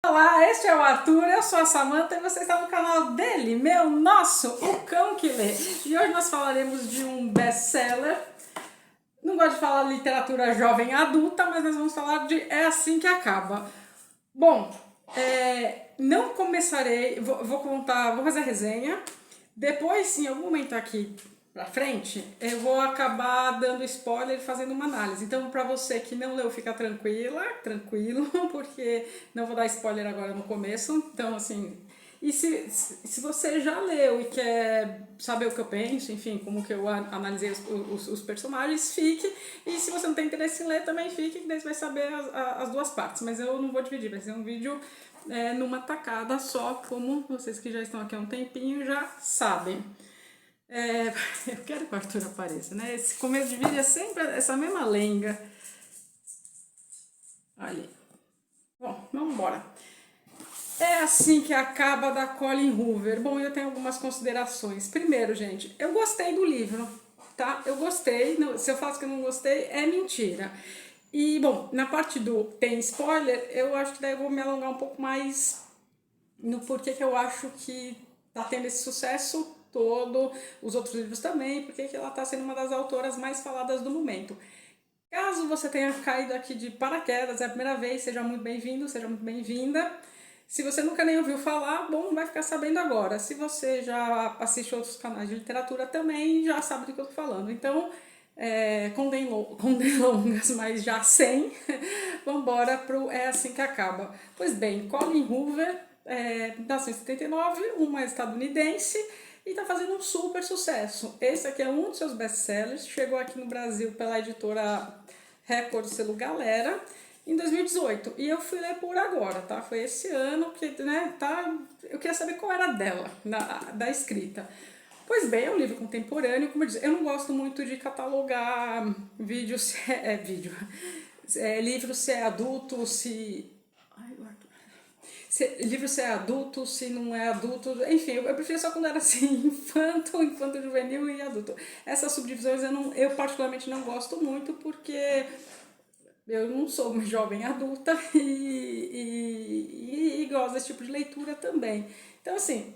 Olá, este é o Arthur, eu sou a Samantha e você está no canal dele, meu, nosso, O Cão que Lê. E hoje nós falaremos de um best-seller. Não gosto de falar literatura jovem adulta, mas nós vamos falar de É Assim que Acaba. Bom, não começarei, vou fazer a resenha. Depois, em algum momento aqui pra frente, eu vou acabar dando spoiler e fazendo uma análise. Então, pra você que não leu, fica tranquilo, porque não vou dar spoiler agora no começo. Então, assim, e se você já leu e quer saber o que eu penso, enfim, como que eu analisei os personagens, fique. E se você não tem interesse em ler, também fique, que daí você vai saber as duas partes. Mas eu não vou dividir, vai ser um vídeo numa tacada só, como vocês que já estão aqui há um tempinho já sabem. Eu quero que o Arthur apareça, né? Esse começo de vídeo é sempre essa mesma lenga. Ali. Bom, vamos embora. É Assim que Acaba, da Colleen Hoover. Bom, eu tenho algumas considerações. Primeiro, gente, eu gostei do livro, tá? Eu gostei. Se eu faço que eu não gostei, é mentira. E, bom, na parte do tem spoiler, eu acho que daí eu vou me alongar um pouco mais no porquê que eu acho que tá tendo esse sucesso todo, os outros livros também, porque que ela tá sendo uma das autoras mais faladas do momento. Caso você tenha caído aqui de paraquedas, é a primeira vez, seja muito bem-vindo, seja muito bem-vinda. Se você nunca nem ouviu falar, bom, vai ficar sabendo agora. Se você já assiste outros canais de literatura também, já sabe do que eu tô falando. Então, com delongas, mas já sem, vamos embora pro É Assim que Acaba. Pois bem, Colleen Hoover, 1979, uma estadunidense, e tá fazendo um super sucesso. Esse aqui é um dos seus best-sellers, chegou aqui no Brasil pela editora Record, selo Galera, em 2018. E eu fui ler por agora, tá? Foi esse ano que, né, tá... Eu queria saber qual era dela, da escrita. Pois bem, é um livro contemporâneo, como eu disse, eu não gosto muito de catalogar vídeo se livro se é adulto, se... Ai, livro se é adulto, se não é adulto, enfim, eu prefiro só quando era assim, infanto juvenil e adulto. Essas subdivisões eu particularmente não gosto muito, porque eu não sou uma jovem adulta e gosto desse tipo de leitura também. Então, assim,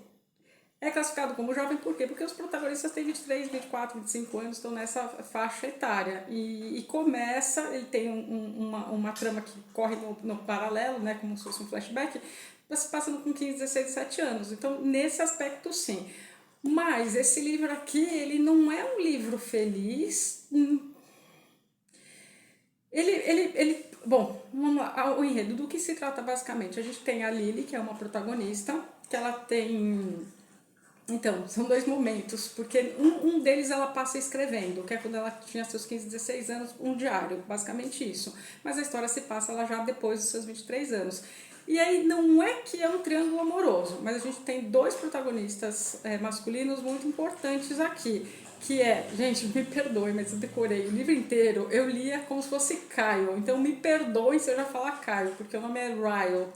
é classificado como jovem por quê? Porque os protagonistas têm 23, 24, 25 anos, estão nessa faixa etária. E começa, ele tem uma trama que corre no paralelo, né, como se fosse um flashback, se passando com 15, 16, 17 anos. Então, nesse aspecto, sim. Mas esse livro aqui, ele não é um livro feliz. Bom, vamos lá, o enredo, do que se trata basicamente? A gente tem a Lily, que é uma protagonista, que ela tem... Então, são dois momentos, porque um deles ela passa escrevendo, que é quando ela tinha seus 15, 16 anos, um diário, basicamente isso. Mas a história se passa ela já depois dos seus 23 anos. E aí não é que é um triângulo amoroso, mas a gente tem dois protagonistas masculinos muito importantes aqui, que é, gente, me perdoe, mas eu decorei o livro inteiro, eu lia como se fosse Caio, então me perdoem se eu já falar Caio, porque o nome é Ryle,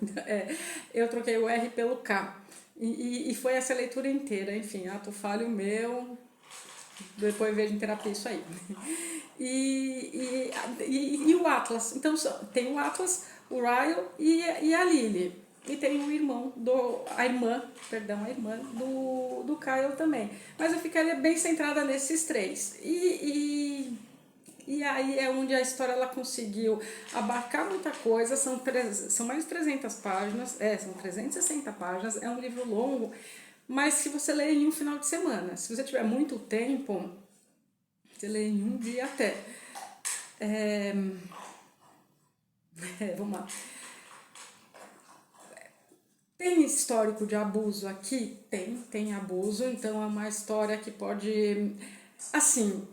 eu troquei o R pelo K. E foi essa leitura inteira, enfim, ato falho meu, depois vejo em terapia isso aí. E o Atlas, então tem o Atlas, o Ryle e a Lily. E tem o irmão, a irmã do Kyle também. Mas eu ficaria bem centrada nesses três. E aí é onde a história ela conseguiu abarcar muita coisa, são mais de 300 páginas, são 360 páginas, é um livro longo, mas se você lê em um final de semana, se você tiver muito tempo, você lê em um dia até. Vamos lá. Tem histórico de abuso aqui? Tem abuso, então é uma história que pode... Assim,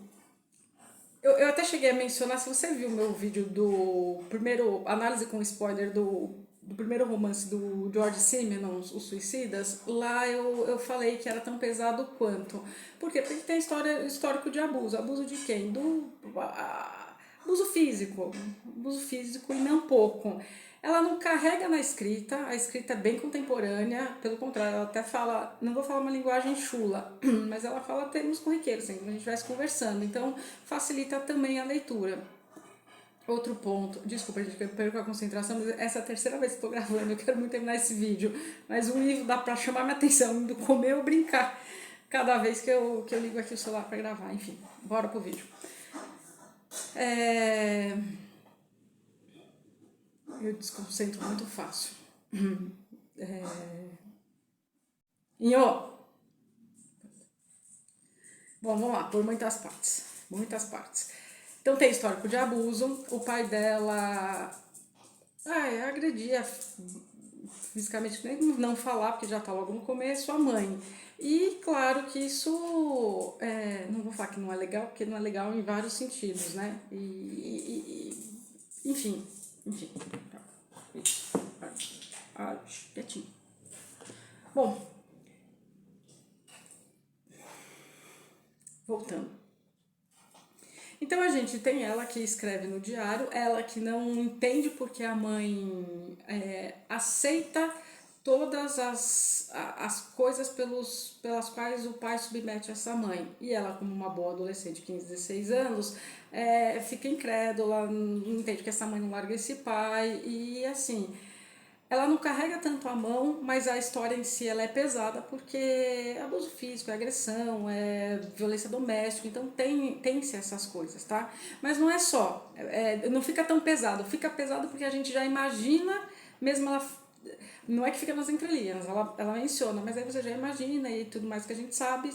eu até cheguei a mencionar, se você viu o meu vídeo do primeiro, análise com spoiler do primeiro romance do George Simenon, Os Suicidas, lá eu falei que era tão pesado quanto. Por quê? Porque tem histórico de abuso. Abuso de quem? Abuso físico e não pouco. Ela não carrega na escrita, a escrita é bem contemporânea, pelo contrário, ela até fala, não vou falar uma linguagem chula, mas ela fala termos corriqueiros, assim, como a gente estivesse conversando, então facilita também a leitura. Outro ponto, desculpa, gente, que eu perco a concentração, mas essa é a terceira vez que estou gravando, eu quero muito terminar esse vídeo. Mas o livro dá pra chamar minha atenção, do comer ou brincar, cada vez que eu ligo aqui o celular para gravar. Enfim, bora pro vídeo. É... Eu desconcentro muito fácil. Inho! Bom, vamos lá, por muitas partes. Muitas partes. Então tem histórico de abuso, o pai dela agredia fisicamente, nem não falar, porque já tá logo no começo, a mãe. E claro que isso, não vou falar que não é legal, porque não é legal em vários sentidos, né? Enfim, enfim. Tá. Isso. Quietinho. Bom, voltando. Então a gente tem ela que escreve no diário, ela que não entende porque a mãe aceita todas as coisas pelas quais o pai submete essa mãe. E ela, como uma boa adolescente de 15, 16 anos, fica incrédula, não entende que essa mãe não larga esse pai, e assim, ela não carrega tanto a mão, mas a história em si ela é pesada porque é abuso físico, é agressão, é violência doméstica, então tem-se essas coisas, tá? Mas não é só, não fica tão pesado, fica pesado porque a gente já imagina, mesmo ela, não é que fica nas entrelinhas, ela menciona, mas aí você já imagina e tudo mais que a gente sabe,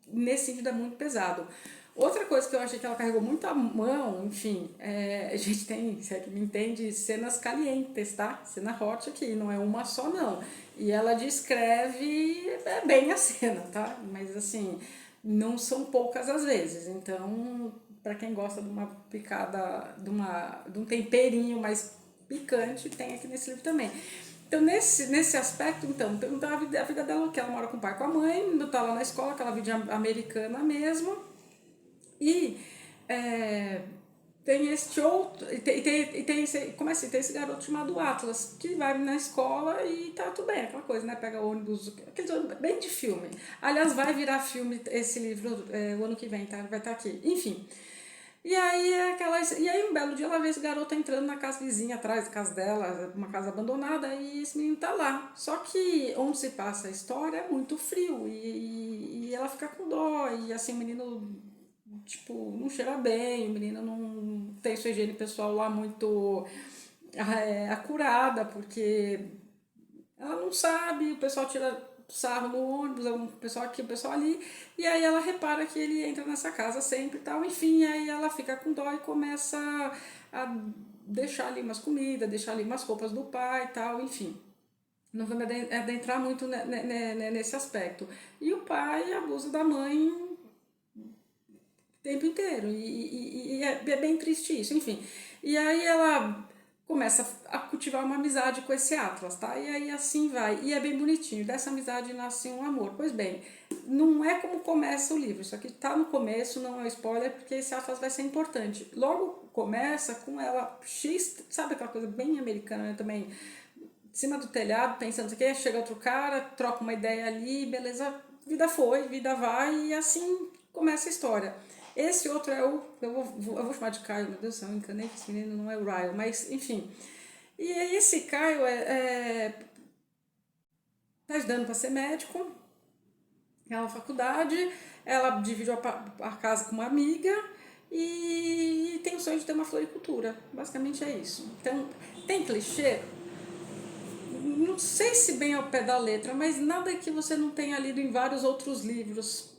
nesse sentido é muito pesado. Outra coisa que eu achei que ela carregou muito a mão, enfim, a gente tem, se é que me entende, cenas calientes, tá? Cena hot aqui, não é uma só não. E ela descreve bem a cena, tá? Mas assim, não são poucas as vezes. Então, para quem gosta de uma picada, de um temperinho mais picante, tem aqui nesse livro também. Então, nesse aspecto, então a vida dela, que ela mora com o pai e com a mãe, tá lá na escola, aquela vida americana mesmo, e tem este outro, tem esse, como é assim, tem esse garoto chamado Atlas, que vai na escola e tá tudo bem, aquela coisa, né, pega ônibus, aqueles ônibus bem de filme. Aliás, vai virar filme esse livro o ano que vem, tá? Vai estar aqui. Enfim. E aí um belo dia ela vê esse garoto entrando na casa vizinha, atrás da casa dela, uma casa abandonada, e esse menino tá lá. Só que onde se passa a história é muito frio, e ela fica com dó, e assim, o menino, tipo, não cheira bem, o menino não tem sua higiene pessoal lá muito acurada, porque ela não sabe, o pessoal tira sarro no ônibus, o pessoal aqui, o pessoal ali, e aí ela repara que ele entra nessa casa sempre e tal, enfim, aí ela fica com dó e começa a deixar ali umas comidas, deixar ali umas roupas do pai e tal, enfim. Não vou me adentrar muito nesse aspecto. E o pai abusa da mãe o tempo inteiro. E é bem triste isso, enfim. E aí ela começa a cultivar uma amizade com esse Atlas, tá? E aí assim vai. E é bem bonitinho. Dessa amizade nasce um amor. Pois bem, não é como começa o livro. Isso aqui tá no começo, não é spoiler, porque esse Atlas vai ser importante. Logo começa com ela X, sabe aquela coisa bem americana, né, também? Em cima do telhado, pensando que chega outro cara, troca uma ideia ali, beleza, vida foi, vida vai, e assim começa a história. Esse outro é o. Eu vou chamar de Caio, meu Deus do céu, eu encanei que esse menino não é o Ryan, mas enfim. E esse Caio tá estudando para ser médico, é uma faculdade, ela divide a casa com uma amiga e tem o sonho de ter uma floricultura. Basicamente é isso. Então, tem clichê? Não sei se bem ao pé da letra, mas nada que você não tenha lido em vários outros livros.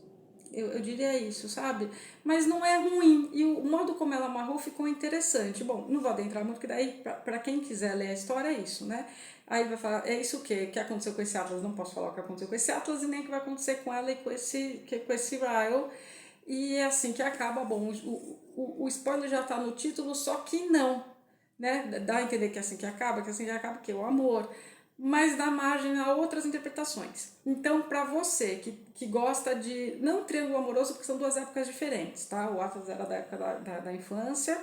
Eu diria isso, sabe? Mas não é ruim. E o modo como ela amarrou ficou interessante. Bom, não vou adentrar muito, porque daí, para quem quiser ler a história, é isso, né? Aí vai falar, é isso o quê? O que aconteceu com esse Atlas? Não posso falar o que aconteceu com esse Atlas e nem o que vai acontecer com ela e com esse Ryle. E é assim que acaba. Bom, o spoiler já tá no título, só que não, né? Dá a entender que é assim que acaba, que é o amor, mas dá margem a outras interpretações. Então, para você que gosta de, não triângulo amoroso, porque são duas épocas diferentes, tá? O Atlas era da época da infância,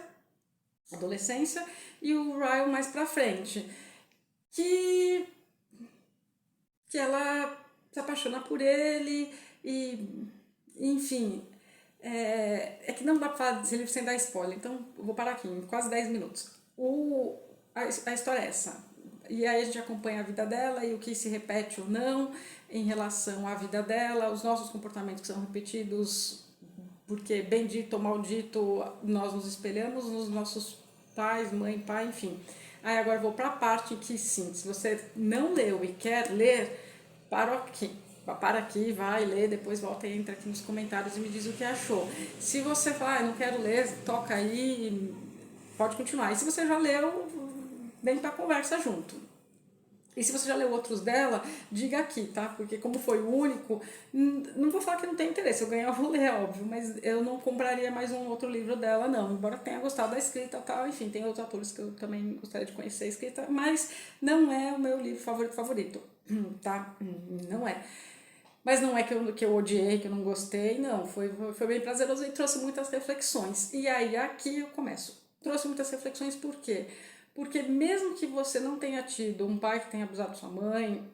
adolescência, e o Ryle mais pra frente, que, que ela se apaixona por ele, e enfim, É que não dá pra falar desse livro sem dar spoiler, então eu vou parar aqui, em quase 10 minutos. A história é essa. E aí a gente acompanha a vida dela e o que se repete ou não em relação à vida dela, os nossos comportamentos que são repetidos, porque bendito ou maldito nós nos espelhamos nos nossos pais, mãe, pai, enfim. Aí agora eu vou para a parte que sim, se você não leu e quer ler, para aqui, vai ler, depois volta e entra aqui nos comentários e me diz o que achou. Se você falar, não quero ler, toca aí, pode continuar. E se você já leu, vem para a conversa junto. E se você já leu outros dela, diga aqui, tá? Porque como foi o único, não vou falar que não tem interesse, eu ganhar eu vou ler, óbvio, mas eu não compraria mais um outro livro dela, não. Embora tenha gostado da escrita e tal, enfim, tem outros autores que eu também gostaria de conhecer a escrita, mas não é o meu livro favorito, tá? Não é. Mas não é que eu odiei, que eu não gostei, não. Foi bem prazeroso e trouxe muitas reflexões. E aí, aqui eu começo. Trouxe muitas reflexões por quê? Porque mesmo que você não tenha tido um pai que tenha abusado de sua mãe,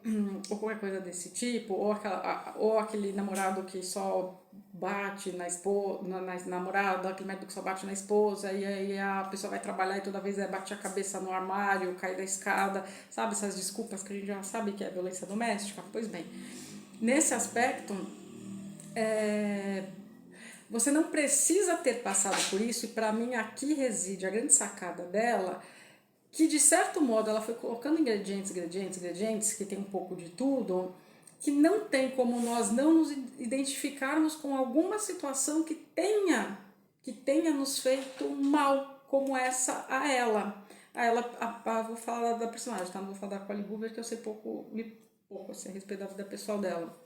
ou qualquer coisa desse tipo, ou aquele namorado que só bate na esposa, na namorada, aquele médico que só bate na esposa, e aí a pessoa vai trabalhar e toda vez bate a cabeça no armário, cai da escada, sabe essas desculpas que a gente já sabe que é violência doméstica? Pois bem, nesse aspecto, você não precisa ter passado por isso, e para mim aqui reside a grande sacada dela, que de certo modo ela foi colocando ingredientes, que tem um pouco de tudo, que não tem como nós não nos identificarmos com alguma situação que tenha nos feito mal, como essa a ela. Vou falar da personagem, tá? Não vou falar da Colleen Hoover, que eu sei pouco assim, a respeito da vida pessoal dela.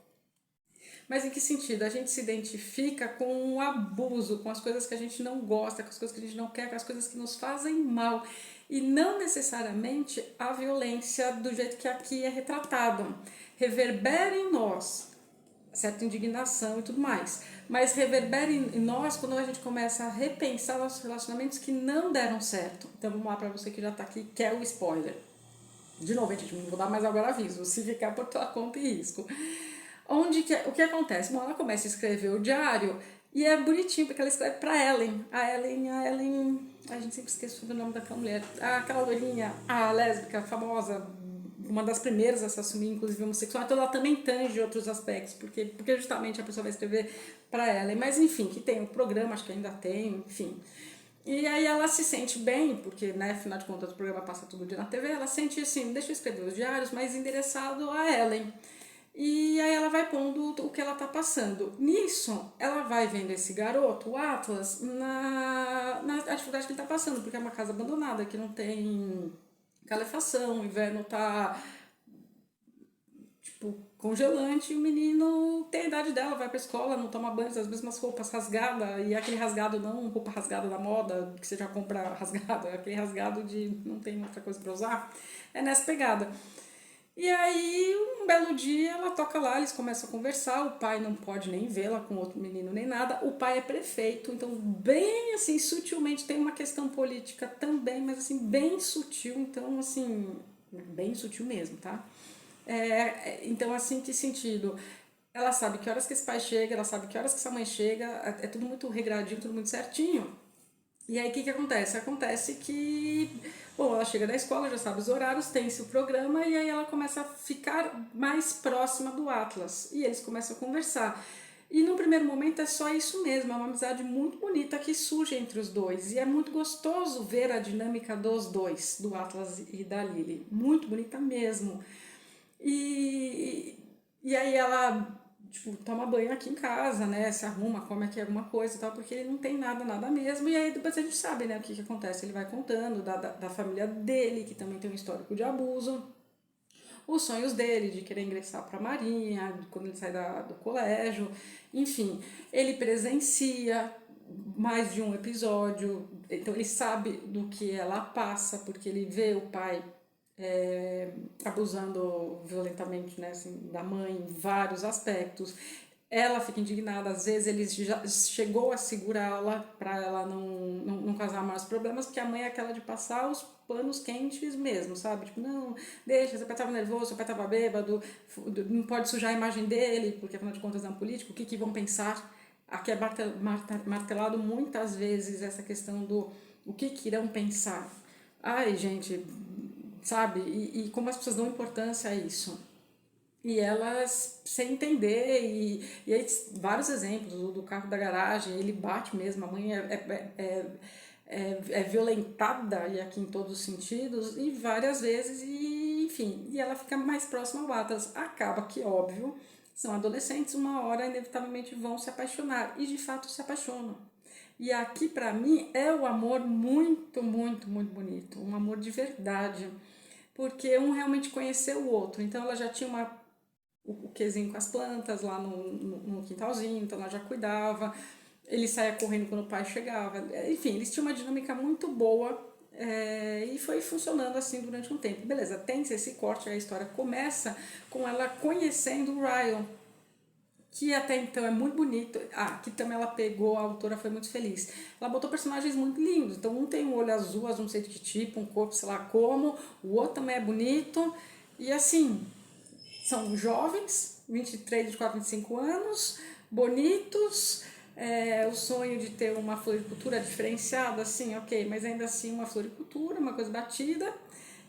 Mas em que sentido? A gente se identifica com o abuso, com as coisas que a gente não gosta, com as coisas que a gente não quer, com as coisas que nos fazem mal. E não necessariamente a violência do jeito que aqui é retratado. Reverbera em nós certa indignação e tudo mais. Mas reverbera em nós quando a gente começa a repensar nossos relacionamentos que não deram certo. Então vamos lá para você que já está aqui, quer o spoiler. De novo, gente, não vou dar mais agora aviso, se ficar por tua conta e risco. O que acontece? Bom, ela começa a escrever o diário e é bonitinho porque ela escreve pra Ellen. A Ellen, a gente sempre esquece o nome daquela mulher. Aquela loirinha, a lésbica famosa, uma das primeiras a se assumir, inclusive homossexual. Então ela também tange outros aspectos, porque justamente a pessoa vai escrever pra Ellen. Mas enfim, que tem o programa, acho que ainda tem, enfim. E aí ela se sente bem, porque, né, afinal de contas, o programa passa todo dia na TV, ela sente assim, deixa eu escrever os diários, mas endereçado a Ellen. E aí ela vai pondo o que ela tá passando. Nisso, ela vai vendo esse garoto, o Atlas, na dificuldade que ele tá passando, porque é uma casa abandonada, que não tem calefação, o inverno tá tipo congelante, e o menino tem a idade dela, vai pra escola, não toma banho, as mesmas roupas rasgadas, e aquele rasgado não roupa rasgada da moda, que você já compra rasgado, é aquele rasgado de não tem outra coisa pra usar, é nessa pegada. E aí, um belo dia, ela toca lá, eles começam a conversar, o pai não pode nem vê-la com outro menino nem nada, o pai é prefeito, então bem assim, sutilmente, tem uma questão política também, mas assim, bem sutil, então assim, bem sutil mesmo, tá? Então assim, que sentido? Ela sabe que horas que esse pai chega, ela sabe que horas que essa mãe chega, é tudo muito regradinho, tudo muito certinho. E aí o que acontece? Acontece que, bom, ela chega da escola, já sabe os horários, tem-se o programa e aí ela começa a ficar mais próxima do Atlas. E eles começam a conversar. E no primeiro momento é só isso mesmo, é uma amizade muito bonita que surge entre os dois. E é muito gostoso ver a dinâmica dos dois, do Atlas e da Lily. Muito bonita mesmo. E, e aí ela, tipo, toma banho aqui em casa, né? Se arruma, come aqui alguma coisa e tal, porque ele não tem nada mesmo. E aí depois a gente sabe, né, o que acontece. Ele vai contando da família dele, que também tem um histórico de abuso. Os sonhos dele de querer ingressar para a Marinha, quando ele sai do colégio. Enfim, ele presencia mais de um episódio, então ele sabe do que ela passa, porque ele vê o pai abusando violentamente, né, assim, da mãe em vários aspectos. Ela fica indignada, às vezes ele já chegou a segurá-la para ela não causar mais problemas, porque a mãe é aquela de passar os panos quentes mesmo, sabe? Tipo, não, deixa, seu pai tava nervoso, seu pai tava bêbado, não pode sujar a imagem dele, porque afinal de contas é um político, o que vão pensar? aqui é martelado muitas vezes essa questão do o que irão pensar. Ai, gente, sabe? E como as pessoas dão importância a isso. E elas sem entender, e aí vários exemplos, o do carro da garagem, ele bate mesmo, a mãe é violentada, e aqui em todos os sentidos, e várias vezes, e enfim, e ela fica mais próxima ao Atlas. Acaba que, óbvio, são adolescentes, uma hora inevitavelmente vão se apaixonar, e de fato se apaixonam. E aqui para mim é o amor muito, muito, muito bonito, um amor de verdade, porque um realmente conheceu o outro, então ela já tinha o quezinho com as plantas lá no quintalzinho, então ela já cuidava, ele saía correndo quando o pai chegava, enfim, eles tinham uma dinâmica muito boa, e foi funcionando assim durante um tempo. Beleza, tem esse corte, a história começa com ela conhecendo o Ryan, que até então é muito bonito. Que também ela pegou, a autora foi muito feliz. Ela botou personagens muito lindos. Então, um tem um olho azul, não sei de que tipo, um corpo, sei lá como, o outro também é bonito. E assim, são jovens, 23, 24, 25 anos, bonitos. O sonho de ter uma floricultura diferenciada, assim, ok, mas ainda assim uma floricultura, uma coisa batida.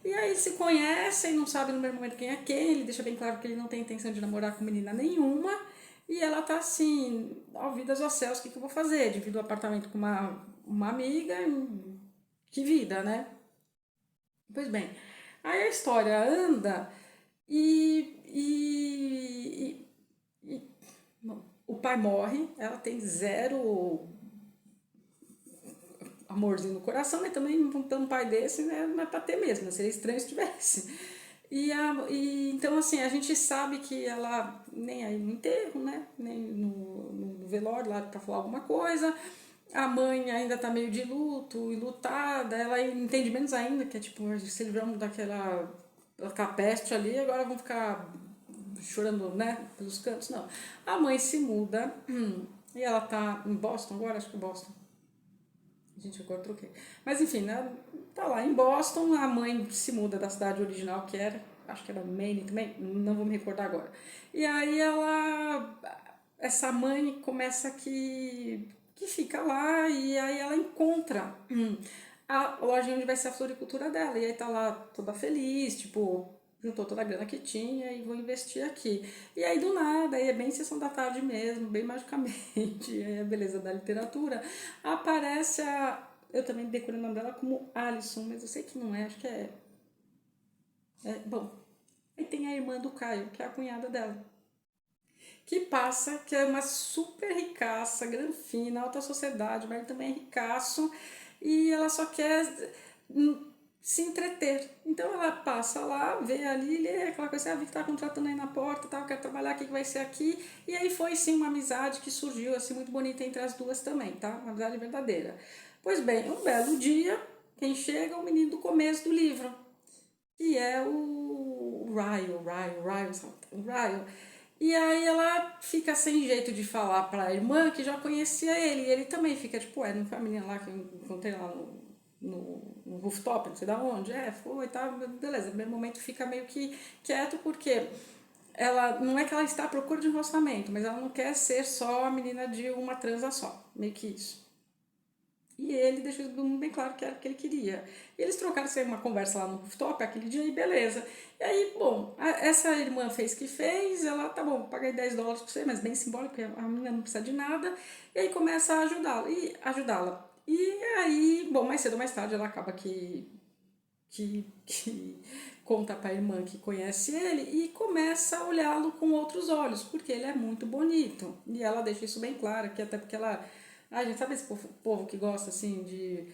E aí se conhecem, não sabe no primeiro momento quem é quem, ele deixa bem claro que ele não tem intenção de namorar com menina nenhuma. E ela tá assim, ó, vidas aos céus, o que eu vou fazer? Divido o apartamento com uma amiga, que vida, né? Pois bem, aí a história anda e bom, o pai morre, ela tem zero amorzinho no coração, mas também um pai desse, né, não é pra ter mesmo, né? Seria estranho se tivesse. Então, assim, a gente sabe que ela nem aí no enterro, né? Nem no velório lá pra falar alguma coisa. A mãe ainda tá meio de luto, enlutada. Ela entende menos ainda, que é tipo, se livramos daquela peste ali, agora vão ficar chorando, né? Pelos cantos. Não. A mãe se muda e ela tá em Boston agora, acho que é Boston. Gente, agora troquei. Mas enfim, né? Tá lá em Boston, a mãe se muda da cidade original que era, acho que era Maine também, não vou me recordar agora. E aí essa mãe começa que fica lá e aí ela encontra a loja onde vai ser a floricultura dela. E aí tá lá toda feliz, tipo, juntou toda a grana que tinha e vou investir aqui. E aí do nada, aí é bem sessão da tarde mesmo, bem magicamente, aí a beleza da literatura, aparece eu também decorei o nome dela como Alison, mas eu sei que não é, acho que bom, aí tem a irmã do Caio, que é a cunhada dela, que passa, que é uma super ricaça, granfina, alta sociedade, mas também é ricaço, e ela só quer se entreter. Então ela passa lá, vê ali, lê aquela coisa, vi que tá contratando aí na porta, tá, quero trabalhar, o que vai ser aqui? E aí foi sim uma amizade que surgiu assim muito bonita entre as duas também, tá? Uma amizade verdadeira. Pois bem, um belo dia, quem chega é o menino do começo do livro, que é o Ryle. E aí ela fica sem jeito de falar pra irmã que já conhecia ele. E ele também fica tipo, não foi a menina lá que eu encontrei lá no rooftop, não sei da onde? Foi, tá, beleza. No primeiro momento fica meio que quieto, porque ela não é que ela está à procura de um relacionamento, mas ela não quer ser só a menina de uma transa só, meio que isso. E ele deixou bem claro que era o que ele queria. E eles trocaram assim, uma conversa lá no rooftop aquele dia e beleza. E aí, bom, essa irmã fez o que fez, ela, tá bom, paguei $10 pra você, mas bem simbólico, porque a menina não precisa de nada. E aí começa a ajudá-la. E aí, bom, mais cedo ou mais tarde ela acaba que conta pra irmã que conhece ele e começa a olhá-lo com outros olhos, porque ele é muito bonito. E ela deixa isso bem claro, que até porque ela... A gente sabe esse povo que gosta, assim, de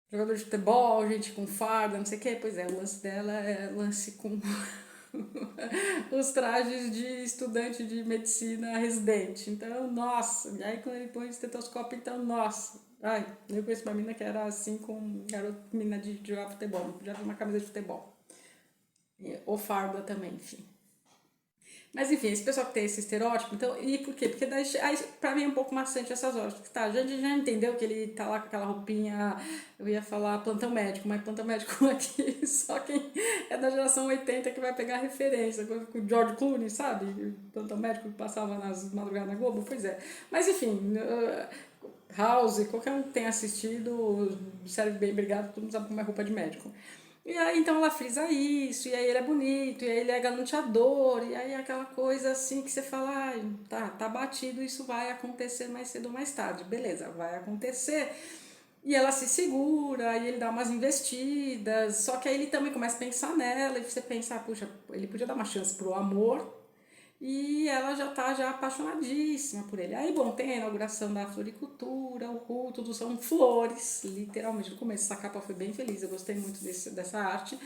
jogador de futebol, gente com farda, não sei o quê? Pois é, o lance dela é lance com os trajes de estudante de medicina residente. Então, nossa, e aí quando ele põe o estetoscópio, então, nossa. Ai, eu conheço uma menina que era assim com garota, menina de jogar futebol, já tinha uma camisa de futebol. Ou farda também, enfim. Mas enfim, esse pessoal que tem esse estereótipo, então, e por quê? Porque daí, aí, pra mim é um pouco maçante essas horas, porque tá, a gente já entendeu que ele tá lá com aquela roupinha, eu ia falar plantão médico, mas plantão médico aqui, só quem é da geração 80 que vai pegar referência, com o George Clooney, sabe? O plantão médico que passava nas madrugadas na Globo, pois é. Mas enfim, House, qualquer um que tenha assistido, serve bem, obrigado, todo mundo sabe como é roupa de médico. E aí então ela frisa isso, e aí ele é bonito, e aí ele é galanteador, e aí aquela coisa assim que você fala, ai, tá batido, isso vai acontecer mais cedo ou mais tarde. Beleza, vai acontecer. E ela se segura, e ele dá umas investidas, só que aí ele também começa a pensar nela, e você pensa, puxa, ele podia dar uma chance pro amor, e ela já tá já apaixonadíssima por ele. Aí, bom, tem a inauguração da floricultura, o culto, tudo são flores, literalmente, no começo essa capa foi bem feliz, eu gostei muito dessa arte.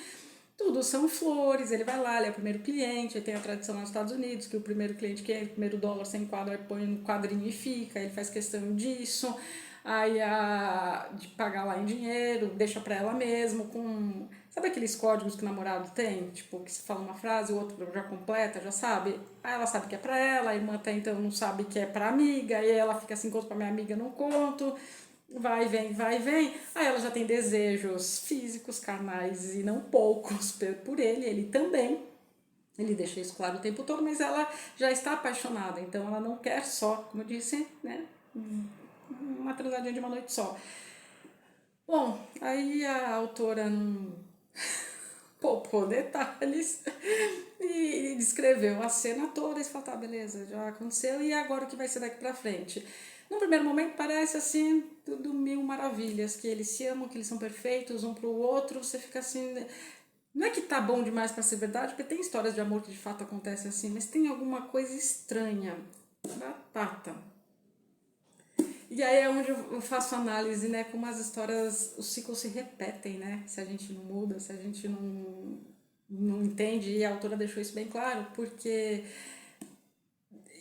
Tudo são flores, ele vai lá, ele é o primeiro cliente, aí tem a tradição nos Estados Unidos, que o primeiro cliente que é o primeiro dólar sem quadro, aí põe um quadrinho e fica, ele faz questão disso, aí de pagar lá em dinheiro, deixa pra ela mesmo, com... Sabe aqueles códigos que o namorado tem? Tipo, que se fala uma frase, o outro já completa, já sabe? Aí ela sabe que é pra ela, a irmã até então não sabe que é pra amiga, aí ela fica assim, conto pra minha amiga, não conto. Vai, vem, vai, vem. Aí ela já tem desejos físicos, carnais e não poucos por ele também. Ele deixa isso claro o tempo todo, mas ela já está apaixonada, então ela não quer só, como eu disse, né? Uma transadinha de uma noite só. Bom, aí a autora não poupou detalhes e descreveu a cena toda e falou, tá, beleza, já aconteceu e agora o que vai ser daqui pra frente? No primeiro momento parece assim, tudo mil maravilhas, que eles se amam, que eles são perfeitos um pro outro, você fica assim, não é que tá bom demais pra ser verdade, porque tem histórias de amor que de fato acontecem assim, mas tem alguma coisa estranha, batata. E aí é onde eu faço análise, né, como as histórias, os ciclos se repetem, né, se a gente não muda, se a gente não entende, e a autora deixou isso bem claro, porque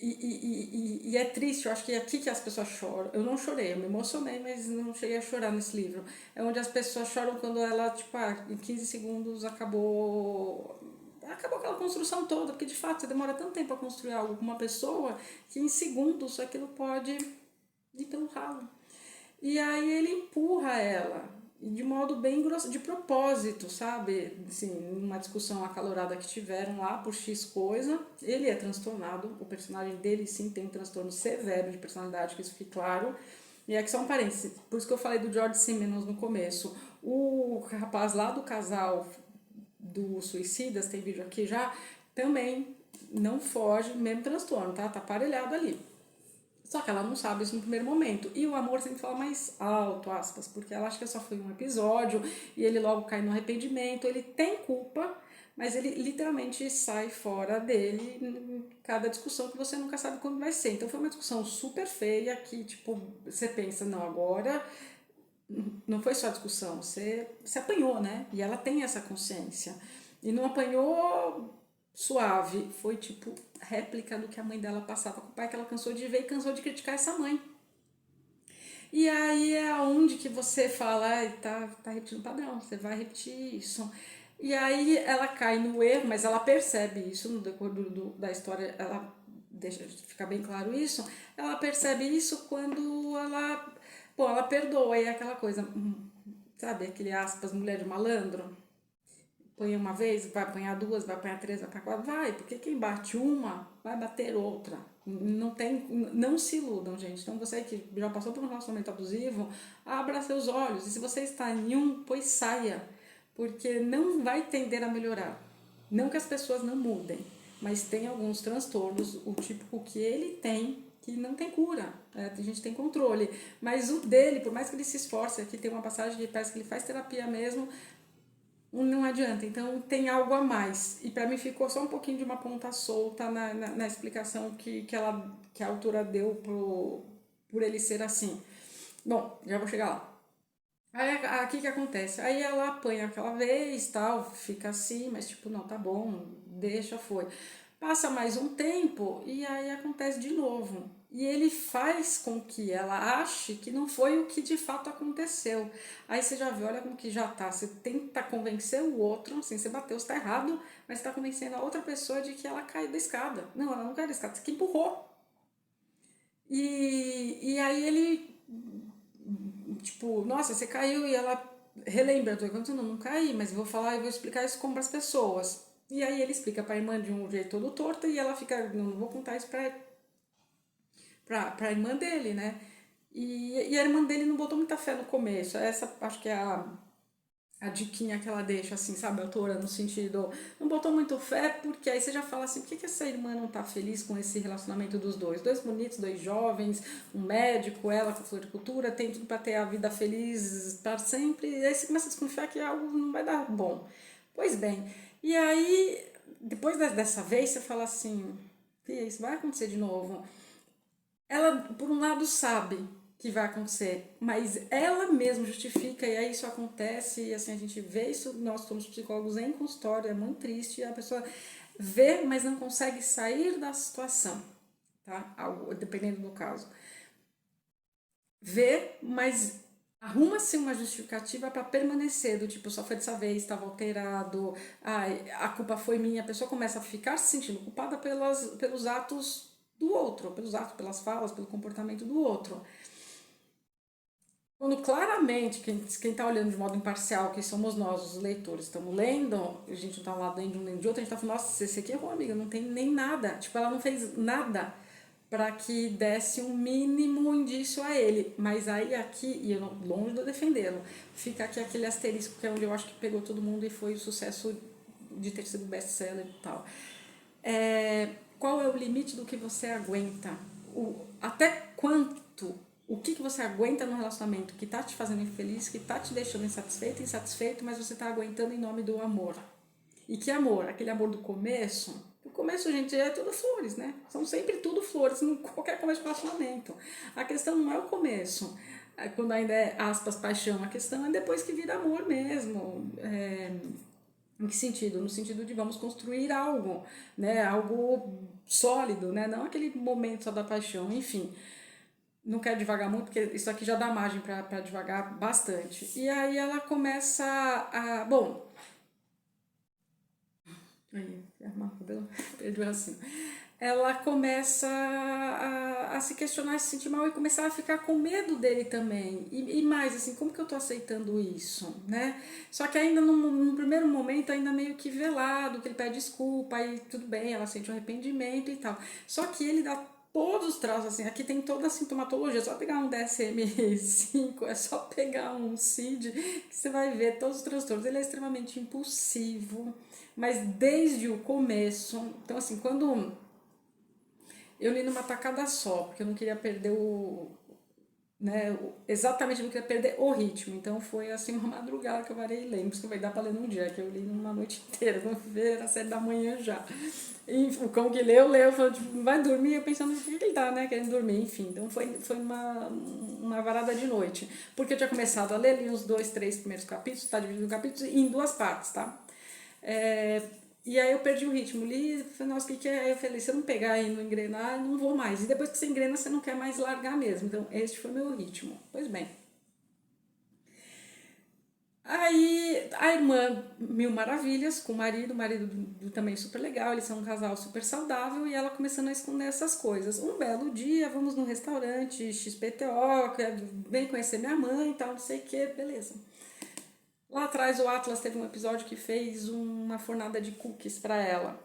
e é triste, eu acho que é aqui que as pessoas choram. Eu não chorei, eu me emocionei, mas não cheguei a chorar nesse livro. É onde as pessoas choram quando ela, tipo, em 15 segundos acabou aquela construção toda, porque de fato você demora tanto tempo a construir algo com uma pessoa que em segundos aquilo pode ir pelo ralo. E aí ele empurra ela, de modo bem grosso, de propósito, sabe? Assim, numa discussão acalorada que tiveram lá por X coisa, ele é transtornado, o personagem dele sim tem um transtorno severo de personalidade, que isso fique claro. E aqui só um parênteses, por isso que eu falei do George Simenon no começo. O rapaz lá do casal do Suicidas, tem vídeo aqui já, também não foge, mesmo transtorno, tá? Tá aparelhado ali. Só que ela não sabe isso no primeiro momento. E o amor sempre fala mais alto, aspas, porque ela acha que só foi um episódio e ele logo cai no arrependimento. Ele tem culpa, mas ele literalmente sai fora dele em cada discussão que você nunca sabe quando vai ser. Então foi uma discussão super feia que, tipo, você pensa, não, agora não foi só discussão, você apanhou, né? E ela tem essa consciência. E não apanhou suave, foi tipo réplica do que a mãe dela passava com o pai, que ela cansou de ver e cansou de criticar essa mãe. E aí é onde que você fala, tá repetindo o padrão, você vai repetir isso. E aí ela cai no erro, mas ela percebe isso no decorrer da história, ela deixa ficar bem claro isso, ela percebe isso quando ela perdoa, e é aquela coisa, sabe, aquele aspas, mulher de malandro, apanha uma vez, vai apanhar duas, vai apanhar três, vai apanhar quatro, vai, porque quem bate uma, vai bater outra. Não se iludam, gente. Então você que já passou por um relacionamento abusivo, abra seus olhos. E se você está em um, pois saia, porque não vai tender a melhorar. Não que as pessoas não mudem, mas tem alguns transtornos, o típico que ele tem, que não tem cura, a gente tem controle, mas o dele, por mais que ele se esforce, aqui tem uma passagem que parece que ele faz terapia mesmo, não adianta, então tem algo a mais. E para mim ficou só um pouquinho de uma ponta solta na explicação que a autora deu por ele ser assim. Bom, já vou chegar lá. Aí aqui que acontece? Aí ela apanha aquela vez, tal, fica assim, mas tipo, não, tá bom, deixa, foi. Passa mais um tempo e aí acontece de novo. E ele faz com que ela ache que não foi o que de fato aconteceu. Aí você já vê, olha como que já tá. Você tenta convencer o outro, assim, você bateu, você tá errado, mas você tá convencendo a outra pessoa de que ela caiu da escada. Não, ela não caiu da escada, você que empurrou. E aí ele, tipo, nossa, você caiu e ela relembra, eu tô contando, não caí, mas eu vou falar e vou explicar isso como para as pessoas. E aí ele explica para a irmã de um jeito todo torto e ela fica, não, não vou contar isso para a irmã dele, né? E a irmã dele não botou muita fé no começo. Essa acho que é a diquinha que ela deixa, assim, sabe, a autora, no sentido, não botou muito fé, porque aí você já fala assim, por que essa irmã não tá feliz com esse relacionamento dos dois? Dois bonitos, dois jovens, um médico, ela com floricultura, tem tudo para ter a vida feliz para sempre, e aí você começa a desconfiar que algo não vai dar bom. Pois bem, e aí, depois dessa vez, você fala assim, isso vai acontecer de novo. Ela, por um lado, sabe que vai acontecer, mas ela mesma justifica e aí isso acontece e assim a gente vê isso, nós somos psicólogos em consultório, é muito triste, a pessoa vê, mas não consegue sair da situação, tá? Dependendo do caso. Vê, mas arruma-se uma justificativa para permanecer, do tipo, só foi dessa vez, estava alterado, ai, a culpa foi minha, a pessoa começa a ficar se sentindo culpada pelos atos do outro, pelos atos, pelas falas, pelo comportamento do outro. Quando claramente quem está olhando de modo imparcial, que somos nós, os leitores, estamos lendo, a gente não está lá lendo de um nem de outro, a gente está falando, nossa, esse aqui errou, amiga, não tem nem nada. Tipo, ela não fez nada para que desse um mínimo indício a ele. Mas aí aqui, e eu não, longe de eu defendê-lo, fica aqui aquele asterisco que é onde eu acho que pegou todo mundo e foi o sucesso de ter sido best-seller e tal. Qual é o limite do que você aguenta? Até quanto? O que você aguenta no relacionamento que tá te fazendo infeliz, que tá te deixando insatisfeito, mas você tá aguentando em nome do amor. E que amor? Aquele amor do começo? O começo, gente, é tudo flores, né? São sempre tudo flores, em qualquer começo de relacionamento. A questão não é o começo, quando ainda é, aspas, paixão. A questão é depois que vira amor mesmo. Em que sentido? No sentido de vamos construir algo, né? Algo sólido, né? Não aquele momento só da paixão, enfim. Não quero devagar muito, porque isso aqui já dá margem para devagar bastante. E aí ela começa a. Bom. Aí, arrumar o cabelo, perdi o raciocínio. Ela começa a se questionar, a se sentir mal e começar a ficar com medo dele também. E mais, assim, como que eu tô aceitando isso, né? Só que ainda no primeiro momento, ainda meio que velado, que ele pede desculpa, aí tudo bem, ela sente o arrependimento e tal. Só que ele dá todos os traços, assim, aqui tem toda a sintomatologia, é só pegar um DSM-5, é só pegar um CID, que você vai ver todos os transtornos. Ele é extremamente impulsivo, mas desde o começo, então assim, quando eu li numa tacada só, porque eu não queria perder né, exatamente não queria perder o ritmo, então foi assim uma madrugada que eu varei lendo, porque vai dar pra ler num dia, que eu li numa noite inteira, não ver a 7 da manhã já. E o cão que leu, falou, tipo, vai dormir, eu pensando, por que ele tá, né, querendo dormir, enfim, então foi uma varada de noite, porque eu tinha começado a ler, li os 2, 3 primeiros capítulos, tá dividido em capítulos em duas partes, tá? E aí eu perdi o ritmo, li, falei, nossa, o que é? Aí eu falei, se eu não pegar e não engrenar, não vou mais. E depois que você engrena, você não quer mais largar mesmo. Então, este foi meu ritmo. Pois bem. Aí a irmã, mil maravilhas, com o marido também super legal, eles são um casal super saudável e ela começando a esconder essas coisas. Um belo dia, vamos no restaurante XPTO, vem conhecer minha mãe e tal, não sei o que, beleza. Lá atrás o Atlas teve um episódio que fez uma fornada de cookies para ela.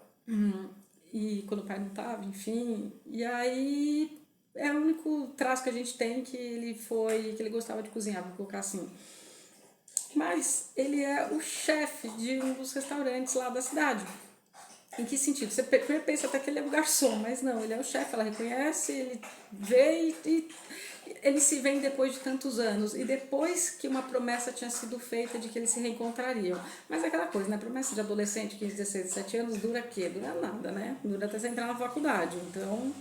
E quando o pai não tava, enfim. E aí é o único traço que a gente tem que ele gostava de cozinhar, vou colocar assim. Mas ele é o chefe de um dos restaurantes lá da cidade. Em que sentido? Você pensa até que ele é o garçom, mas não, ele é o chefe, ela reconhece, ele vê e eles se veem depois de tantos anos. E depois que uma promessa tinha sido feita de que eles se reencontrariam. Mas é aquela coisa, né? Promessa de adolescente, 15, 16, 17 anos, dura quê? Dura nada, né? Dura até você entrar na faculdade. Então,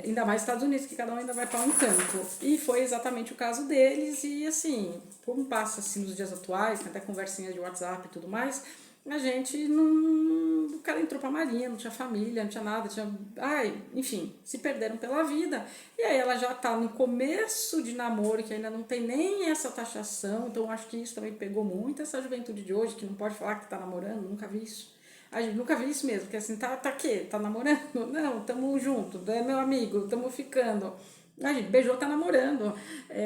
ainda mais Estados Unidos, que cada um ainda vai para um canto. E foi exatamente o caso deles, e assim, como passa assim nos dias atuais, tem até conversinhas de WhatsApp e tudo mais, a gente não. O cara entrou pra marinha, não tinha família, não tinha nada, tinha. Ai, enfim, se perderam pela vida. E aí ela já tá no começo de namoro, que ainda não tem nem essa taxação, então acho que isso também pegou muito essa juventude de hoje, que não pode falar que tá namorando, nunca vi isso. A gente nunca vi isso mesmo, porque assim, tá quê? Tá namorando? Não, tamo junto, é meu amigo, tamo ficando. A gente beijou, tá namorando.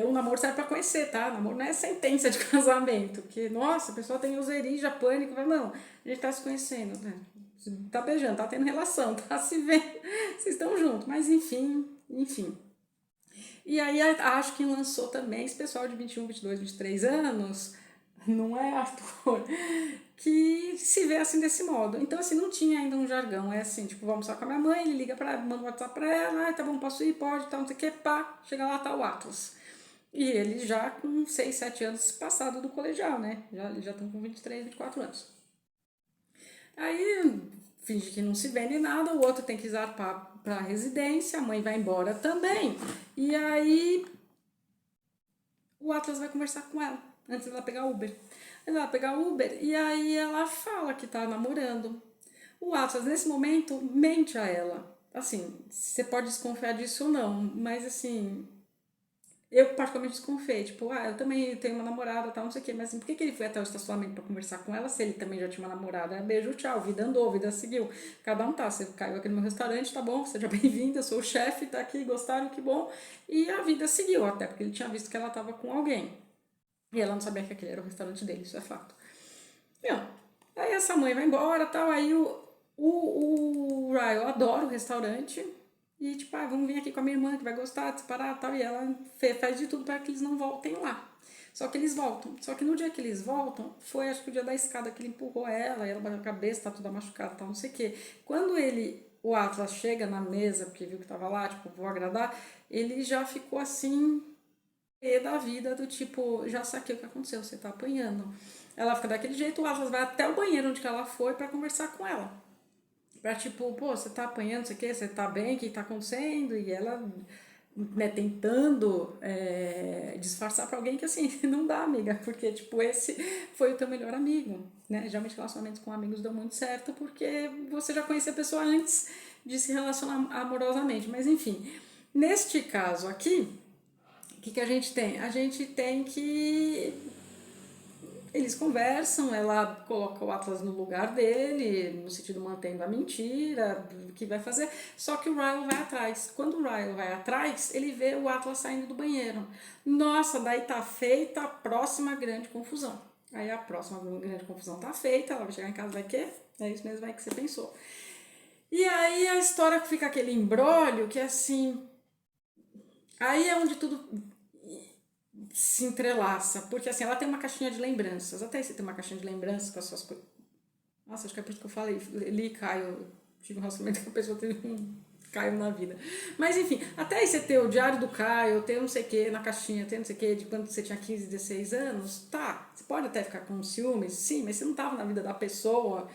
O namoro serve pra conhecer, tá? Namoro não é sentença de casamento. Que, nossa, a pessoa tem userija, pânico. Não, a gente tá se conhecendo, né? Tá beijando, tá tendo relação, tá se vendo. Vocês estão juntos. Mas enfim. E aí acho que lançou também esse pessoal de 21, 22, 23 anos, não é, Arthur? Que se vê assim desse modo. Então, assim, não tinha ainda um jargão. É assim, tipo, vamos só com a minha mãe, ele liga pra, manda um WhatsApp pra ela, tá bom, posso ir, pode, tal, não sei o que, pá, chega lá, tá o Atlas. E ele já com 6, 7 anos passado do colegial, né? Já estão com 23, 24 anos. Aí finge que não se vende nada, o outro tem que zarpar pra residência, a mãe vai embora também. E aí o Atlas vai conversar com ela, antes dela pegar Uber. Ela vai pegar Uber e aí ela fala que tá namorando. O Atlas, nesse momento, mente a ela. Assim, você pode desconfiar disso ou não, mas assim, eu particularmente desconfiei. Tipo, eu também tenho uma namorada, tal, não sei o quê, mas assim, por que ele foi até o estacionamento pra conversar com ela se ele também já tinha uma namorada? Beijo, tchau, vida andou, vida seguiu. Cada um tá, você caiu aqui no meu restaurante, tá bom, seja bem-vinda, sou o chefe, tá aqui, gostaram, que bom. E a vida seguiu, até porque ele tinha visto que ela tava com alguém. E ela não sabia que aquele era o restaurante dele, isso é fato. Meu, aí essa mãe vai embora, tal, aí o Ryan adora o restaurante e tipo, vamos vir aqui com a minha irmã que vai gostar de separar, tal, e ela faz de tudo para que eles não voltem lá. Só que eles voltam. Só que no dia que eles voltam, foi acho que o dia da escada que ele empurrou ela, e ela bateu a cabeça, tá toda machucada, tal, não sei o quê. Quando o Atlas chega na mesa, porque viu que tava lá, tipo, vou agradar, ele já ficou assim, da vida, do tipo, já saquei o que aconteceu, você tá apanhando. Ela fica daquele jeito, o Atlas vai até o banheiro onde que ela foi pra conversar com ela. Pra tipo, pô, você tá apanhando, não sei o que, você tá bem, o que tá acontecendo? E ela, né, tentando disfarçar pra alguém que assim, não dá, amiga, porque tipo, esse foi o teu melhor amigo, né? Geralmente relacionamentos com amigos dão muito certo porque você já conhecia a pessoa antes de se relacionar amorosamente. Mas enfim, neste caso aqui, o que a gente tem? A gente tem que eles conversam, ela coloca o Atlas no lugar dele, no sentido mantendo a mentira, o que vai fazer, só que o Ryle vai atrás. Quando o Ryle vai atrás, ele vê o Atlas saindo do banheiro. Nossa, daí tá feita a próxima grande confusão. Aí a próxima grande confusão tá feita, ela vai chegar em casa, vai quê? É isso mesmo, vai que você pensou. E aí a história fica aquele embrólio que assim. Aí é onde tudo se entrelaça, porque assim, ela tem uma caixinha de lembranças, até você tem uma caixinha de lembranças com as suas coisas. Nossa, acho que é por isso que eu falei, li Caio, tive um relacionamento com a pessoa, teve um Caio na vida. Mas enfim, até aí você ter o diário do Caio, ter não sei o que na caixinha, ter não sei o que de quando você tinha 15, 16 anos, tá, você pode até ficar com ciúmes, sim, mas você não tava na vida da pessoa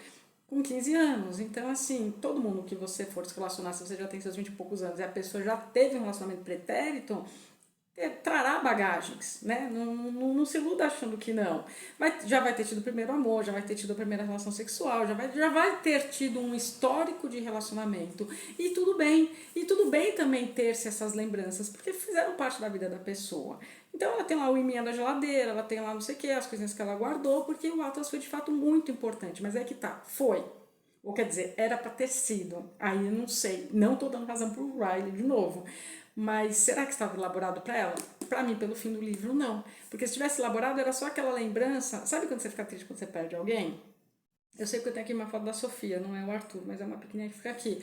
com 15 anos. Então, assim, todo mundo que você for se relacionar, se você já tem seus 20 e poucos anos e a pessoa já teve um relacionamento pretérito, trará bagagens, né? Não se iluda achando que não. Já vai ter tido o primeiro amor, já vai ter tido a primeira relação sexual, já vai ter tido um histórico de relacionamento. E tudo bem. E tudo bem também ter-se essas lembranças, porque fizeram parte da vida da pessoa. Então ela tem lá o imã da geladeira, ela tem lá não sei o que, as coisinhas que ela guardou, porque o Atlas foi de fato muito importante. Mas é que tá, foi. Ou quer dizer, era para ter sido. Aí eu não sei. Não tô dando razão pro Riley de novo. Mas será que estava elaborado para ela? Para mim, pelo fim do livro, não. Porque se tivesse elaborado, era só aquela lembrança. Sabe quando você fica triste quando você perde alguém? Eu sei que eu tenho aqui uma foto da Sofia, não é o Arthur, mas é uma pequenininha que fica aqui.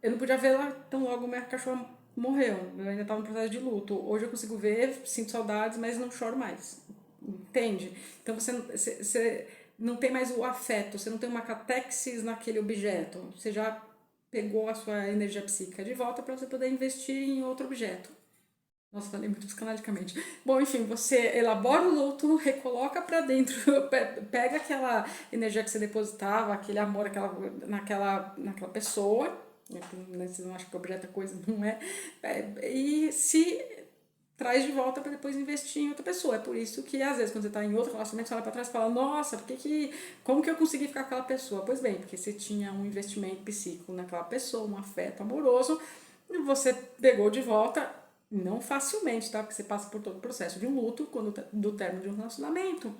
Eu não podia vê-la tão logo minha cachorra morreu. Eu ainda estava no processo de luto. Hoje eu consigo ver, sinto saudades, mas não choro mais. Entende? Então você não tem mais o afeto, você não tem uma catexis naquele objeto. Você já pegou a sua energia psíquica de volta para você poder investir em outro objeto. Nossa, falei muito psicanaliticamente. Bom, enfim, você elabora o luto, recoloca para dentro, pega aquela energia que você depositava, aquele amor naquela pessoa, né, você não acha que o objeto é coisa, não é, e se traz de volta para depois investir em outra pessoa. É por isso que, às vezes, quando você está em outro relacionamento, você olha para trás e fala, nossa, como que eu consegui ficar com aquela pessoa? Pois bem, porque você tinha um investimento psíquico naquela pessoa, um afeto amoroso, e você pegou de volta, não facilmente, tá? Porque você passa por todo o processo de um luto, do término de um relacionamento.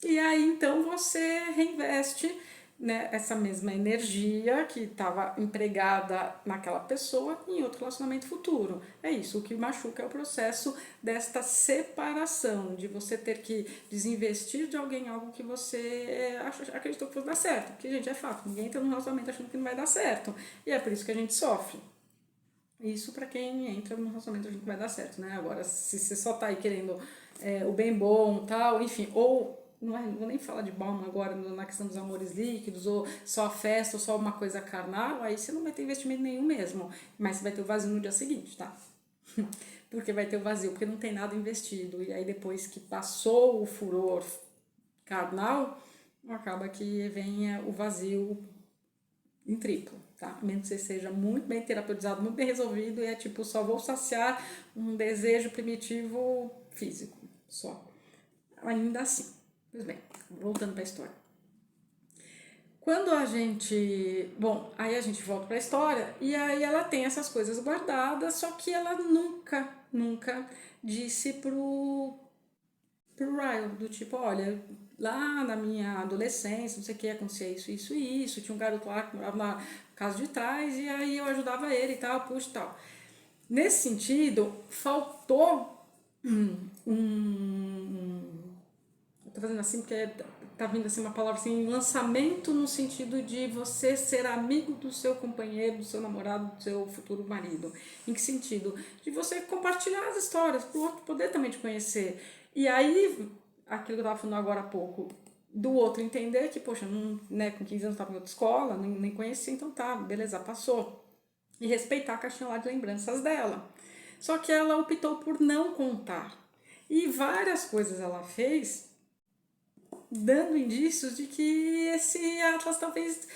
E aí, então, você reinveste né, essa mesma energia que estava empregada naquela pessoa em outro relacionamento futuro. É isso, o que machuca é o processo desta separação, de você ter que desinvestir de alguém algo que você acreditou que fosse dar certo. Porque, gente, é fato, ninguém entra num relacionamento achando que não vai dar certo. E é por isso que a gente sofre. Isso para quem entra num relacionamento achando que vai dar certo, né? Agora, se você só tá aí querendo o bem bom, tal, enfim, ou não vou nem falar de bom agora na questão dos amores líquidos, ou só a festa, ou só uma coisa carnal, aí você não vai ter investimento nenhum mesmo, mas você vai ter o vazio no dia seguinte, tá? Porque vai ter o vazio, porque não tem nada investido, e aí depois que passou o furor carnal, acaba que venha o vazio em triplo, tá? Mesmo que você seja muito bem terapeutizado, muito bem resolvido, e é tipo, só vou saciar um desejo primitivo físico, só. Ainda assim. Pois bem, voltando para a história. Quando a gente... Bom, aí a gente volta para a história, e aí ela tem essas coisas guardadas, só que ela nunca disse pro Ryan, do tipo, olha, lá na minha adolescência, não sei o que, acontecia isso e isso, tinha um garoto lá que morava na casa de trás, e aí eu ajudava ele e tal, puxa e tal. Nesse sentido, faltou eu tô fazendo assim porque tá vindo assim uma palavra assim, lançamento no sentido de você ser amigo do seu companheiro, do seu namorado, do seu futuro marido. Em que sentido? De você compartilhar as histórias pro outro poder também te conhecer. E aí, aquilo que eu tava falando agora há pouco, do outro entender que, poxa, não, né, com 15 anos eu tava em outra escola, nem conhecia, então tá, beleza, passou. E respeitar a caixinha lá de lembranças dela. Só que ela optou por não contar. E várias coisas ela fez dando indícios de que esse Atlas talvez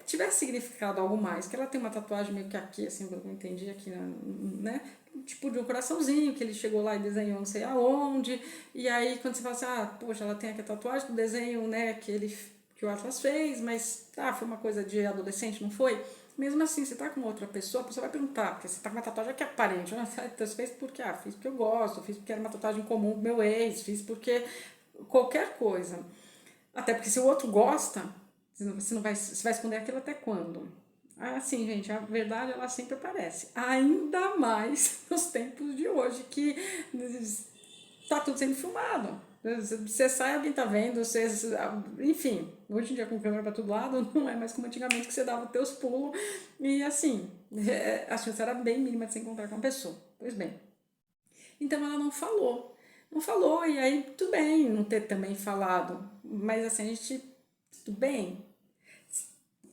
tivesse significado algo mais. Que ela tem uma tatuagem meio que aqui, assim, eu entendi aqui, né? Tipo de um coraçãozinho, que ele chegou lá e desenhou não sei aonde. E aí quando você fala assim, ah, poxa, ela tem aqui a tatuagem do desenho, né, que o Atlas fez, mas foi uma coisa de adolescente, não foi? Mesmo assim, você tá com outra pessoa, a pessoa vai perguntar, porque você tá com uma tatuagem que é aparente, né? Você fez porque, fiz porque eu gosto, fiz porque era uma tatuagem comum com meu ex, fiz porque qualquer coisa. Até porque se o outro gosta, você vai esconder aquilo até quando? Assim, gente, a verdade ela sempre aparece. Ainda mais nos tempos de hoje, que tá tudo sendo filmado. Você sai, alguém tá vendo, enfim, hoje em dia com câmera pra todo lado, não é mais como antigamente que você dava os teus pulos e assim, a chance era bem mínima de se encontrar com a pessoa. Pois bem, então ela não falou. Não falou, e aí tudo bem não ter também falado. Mas assim, a gente. Tudo bem.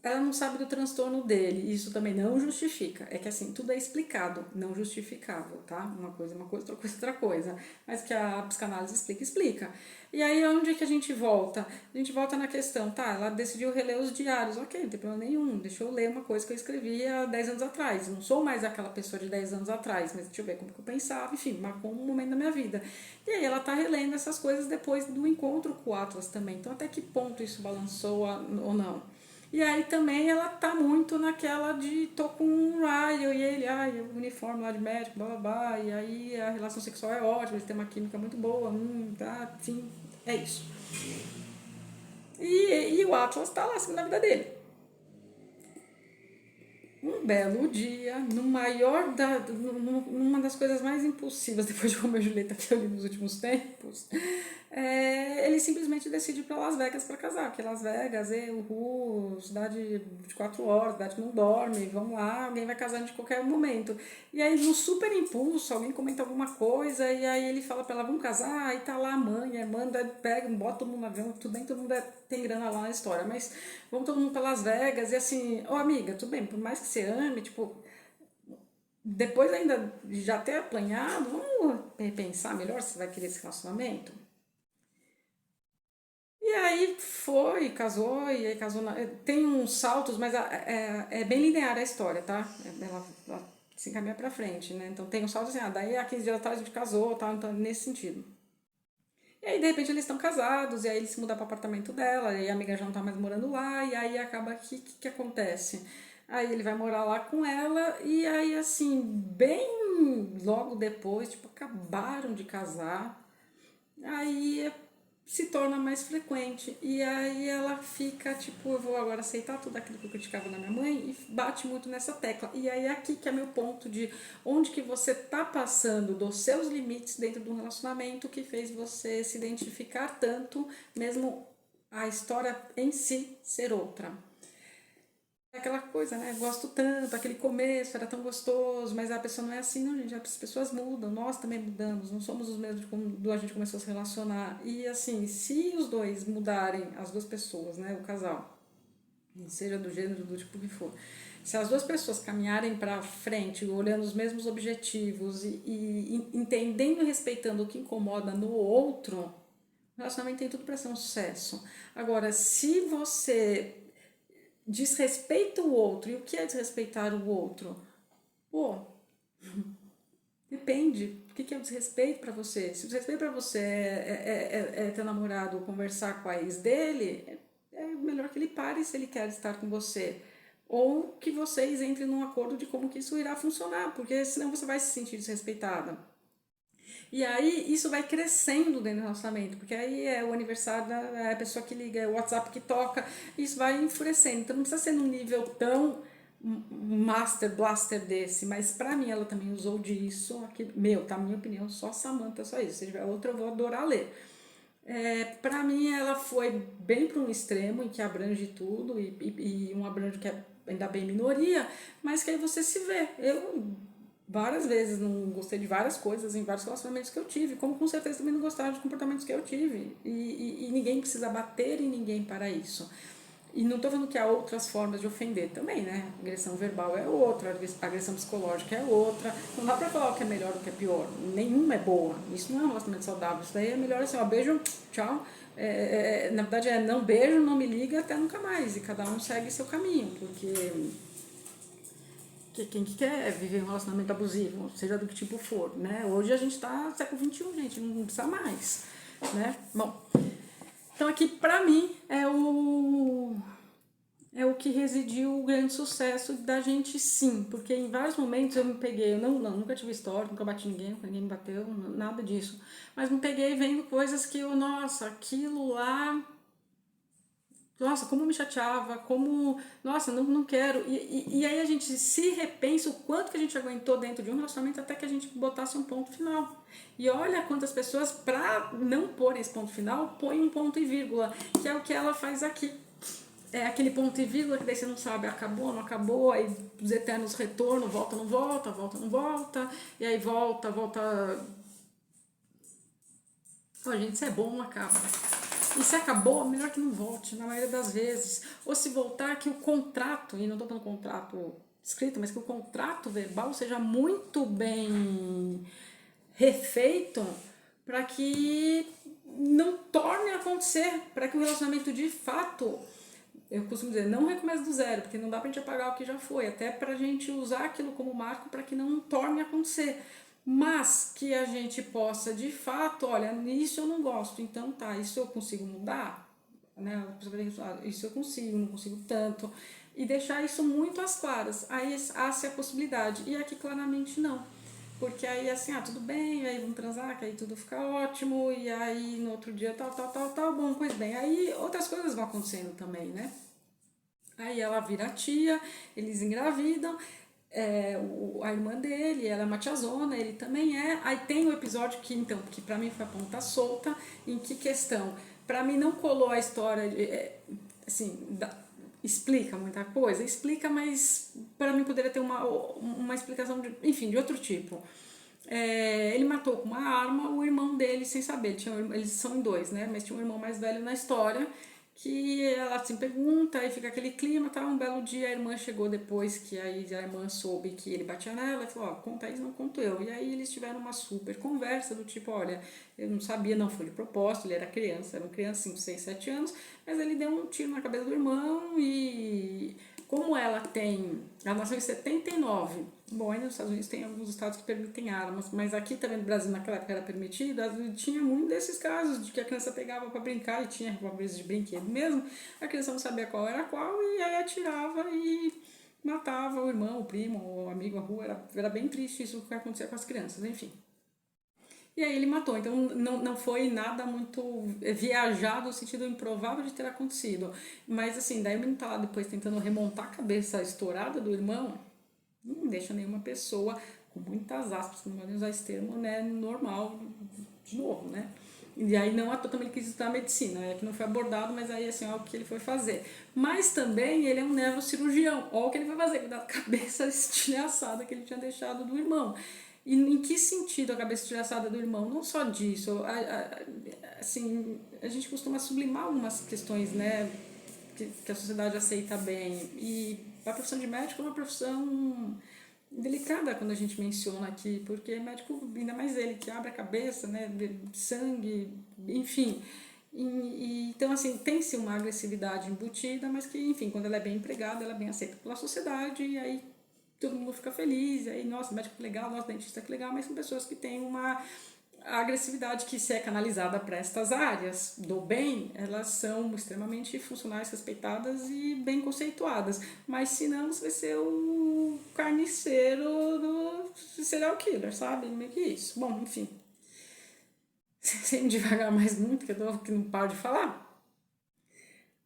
Ela não sabe do transtorno dele. Isso também não justifica. É que assim, tudo é explicado, não justificável, tá? Uma coisa, outra coisa, outra coisa. Mas que a psicanálise explica, explica. E aí, onde é que a gente volta? A gente volta na questão, tá? Ela decidiu reler os diários. Ok, não tem problema nenhum. Deixa eu ler uma coisa que eu escrevi há 10 anos atrás. Não sou mais aquela pessoa de 10 anos atrás, mas deixa eu ver como que eu pensava. Enfim, marcou um momento da minha vida. E aí, ela tá relendo essas coisas depois do encontro com o Atlas também. Então, até que ponto isso balançou ou não? E aí também ela tá muito naquela de tô com um Ryan e ele, o uniforme lá de médico, blá blá blá, e aí a relação sexual é ótima, eles têm uma química muito boa, tá, enfim, é isso. E o Atlas tá lá seguindo a vida dele. Um belo dia, numa das coisas mais impulsivas, depois de Romeu e Julieta que eu li nos últimos tempos, ele simplesmente decide ir para Las Vegas para casar, porque Las Vegas cidade de 4 horas, cidade que não dorme, vamos lá, alguém vai casar de qualquer momento. E aí, no super impulso, alguém comenta alguma coisa, e aí ele fala para ela, vamos casar, aí tá lá a mãe, a irmã, pega, bota todo mundo no avião, tudo bem, todo mundo tem grana lá na história, mas vamos todo mundo para Las Vegas, e assim, amiga, tudo bem, por mais que você ame, tipo, depois ainda de já ter apanhado, vamos repensar melhor se você vai querer esse relacionamento? E aí foi, casou, e aí casou. Tem uns saltos, mas é bem linear a história, tá? Ela se encaminha pra frente, né? Então tem um salto assim, daí há 15 dias atrás a gente casou, tá? Então nesse sentido. E aí de repente eles estão casados, e aí ele se muda pro apartamento dela, e a amiga já não tá mais morando lá, e aí acaba que acontece? Aí ele vai morar lá com ela, e aí assim, bem logo depois, tipo, acabaram de casar, aí se torna mais frequente. E aí ela fica, tipo, eu vou agora aceitar tudo aquilo que eu criticava na minha mãe, e bate muito nessa tecla. E aí aqui que é meu ponto de onde que você tá passando dos seus limites dentro de um relacionamento que fez você se identificar tanto, mesmo a história em si ser outra. É aquela coisa, né? Gosto tanto, aquele começo era tão gostoso, mas a pessoa não é assim, não, gente. As pessoas mudam, nós também mudamos, não somos os mesmos de quando a gente começou a se relacionar. E assim, se os dois mudarem, as duas pessoas, né? O casal, seja do gênero, do tipo que for, se as duas pessoas caminharem para frente, olhando os mesmos objetivos e entendendo e respeitando o que incomoda no outro, o relacionamento tem tudo para ser um sucesso. Agora, se você desrespeita o outro. E o que é desrespeitar o outro? Pô, depende. O que é o desrespeito para você? Se o desrespeito para você é ter namorado ou conversar com a ex dele, é melhor que ele pare se ele quer estar com você. Ou que vocês entrem num acordo de como que isso irá funcionar, porque senão você vai se sentir desrespeitada. E aí isso vai crescendo dentro do relacionamento, porque aí é o aniversário da pessoa que liga, é o WhatsApp que toca, isso vai enfurecendo. Então não precisa ser num nível tão master blaster desse, mas pra mim ela também usou disso, aqui, meu, tá, minha opinião, só Samantha, só isso. Se tiver outra eu vou adorar ler. Para mim ela foi bem para um extremo em que abrange tudo e um abrange que é ainda bem minoria, mas que aí você se vê. Eu várias vezes não gostei de várias coisas em vários relacionamentos que eu tive, como com certeza também não gostava de comportamentos que eu tive. E ninguém precisa bater em ninguém para isso. E não estou falando que há outras formas de ofender também, né? Agressão verbal é outra, agressão psicológica é outra. Não dá pra falar o que é melhor ou o que é pior. Nenhuma é boa. Isso não é um relacionamento saudável. Isso daí é melhor assim, ó, beijo, tchau. Na verdade é não beijo, não me liga, até nunca mais. E cada um segue seu caminho, porque quem que quer viver um relacionamento abusivo, seja do que tipo for, né? Hoje a gente tá no século XXI, gente, não precisa mais, né? Bom, então aqui pra mim é o que residiu o grande sucesso da gente, sim, porque em vários momentos eu me peguei, eu nunca tive história, nunca bati ninguém, ninguém me bateu, nada disso, mas me peguei vendo coisas que eu, nossa, aquilo lá, nossa, como me chateava, como, nossa, não quero, e aí a gente se repensa o quanto que a gente aguentou dentro de um relacionamento até que a gente botasse um ponto final. E olha quantas pessoas, pra não pôr esse ponto final, põem um ponto e vírgula, que é o que ela faz aqui. É aquele ponto e vírgula que daí você não sabe, acabou, não acabou, aí os eternos retorno, volta, não volta, volta, não volta, e aí volta. Pô, gente, se é bom, acaba. E se acabou, melhor que não volte, na maioria das vezes. Ou se voltar, que o contrato, e não estou falando contrato escrito, mas que o contrato verbal seja muito bem refeito para que não torne a acontecer, para que o relacionamento de fato, eu costumo dizer, não recomece do zero, porque não dá pra gente apagar o que já foi, até pra gente usar aquilo como marco para que não torne a acontecer. Mas que a gente possa, de fato, olha, nisso eu não gosto, então tá, isso eu consigo mudar? Né? Isso eu consigo, não consigo tanto. E deixar isso muito às claras. Aí há-se a possibilidade. E aqui claramente não. Porque aí assim, tudo bem, aí vamos transar, que aí tudo fica ótimo, e aí no outro dia tal, bom, pois bem. Aí outras coisas vão acontecendo também, né? Aí ela vira tia, eles engravidam, a irmã dele, ela é uma tiazona, ele também é. Aí tem o episódio que, então, que pra mim foi a ponta solta, em que questão? Pra mim não colou a história, assim, explica muita coisa, explica, mas para mim poderia ter uma explicação, enfim, de outro tipo. Ele matou com uma arma o irmão dele sem saber. Eles são em dois, né? Mas tinha um irmão mais velho na história que ela assim pergunta, aí fica aquele clima, tá? Um belo dia a irmã chegou depois que aí a irmã soube que ele batia nela e falou, ó, conta isso, não conto eu. E aí eles tiveram uma super conversa do tipo, olha, eu não sabia, não foi de propósito, ele era criança, era uma criança 5, 6, 7 anos, mas ele deu um tiro na cabeça do irmão e como ela nasceu em 79, bom, ainda nos Estados Unidos tem alguns estados que permitem armas, mas aqui também no Brasil naquela época era permitido, tinha muito desses casos de que a criança pegava para brincar e tinha revólveres de brinquedo mesmo, a criança não sabia qual era qual e aí atirava e matava o irmão, o primo, o amigo, a rua, era bem triste isso que acontecia com as crianças, enfim. E aí ele matou. Então não foi nada muito viajado no sentido improvável de ter acontecido. Mas assim, daí o menino tá lá depois tentando remontar a cabeça estourada do irmão, não deixa nenhuma pessoa, com muitas aspas, não vou usar esse termo, né, normal, de novo, né? E aí não à toa também ele quis estudar medicina, é que não foi abordado, mas aí assim, olha o que ele foi fazer. Mas também ele é um neurocirurgião, olha o que ele foi fazer, da cabeça estilhaçada que ele tinha deixado do irmão. E em que sentido a cabeça estilhaçada do irmão? Não só disso, assim, a gente costuma sublimar algumas questões, né, que a sociedade aceita bem. E a profissão de médico é uma profissão delicada quando a gente menciona aqui, porque médico, ainda mais ele, que abre a cabeça, né, de sangue, enfim. Então, assim, tem-se uma agressividade embutida, mas que, enfim, quando ela é bem empregada, ela é bem aceita pela sociedade, e aí todo mundo fica feliz, e aí, nossa, médico que legal, nossa, dentista que legal, mas são pessoas que têm uma a agressividade que se é canalizada para estas áreas do bem, elas são extremamente funcionais, respeitadas e bem conceituadas. Mas se não, você vai ser o carniceiro do serial killer, sabe? Meio que isso. Bom, enfim. Sem devagar mais muito, que não paro de falar.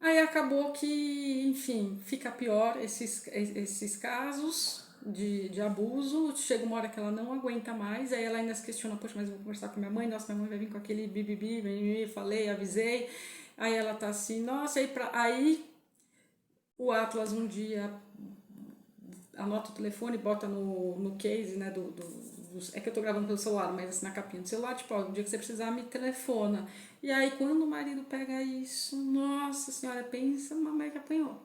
Aí acabou que, enfim, fica pior esses casos de abuso. Chega uma hora que ela não aguenta mais, aí ela ainda se questiona: poxa, mas eu vou conversar com minha mãe, nossa, minha mãe vai vir com aquele bibibi, falei, avisei. Aí ela tá assim, nossa, aí o Atlas um dia anota o telefone, bota no case, né, é que eu tô gravando pelo celular, mas assim, na capinha do celular, tipo, ó, o dia que você precisar, me telefona. E aí, quando o marido pega isso, nossa senhora, pensa, mamãe que apanhou.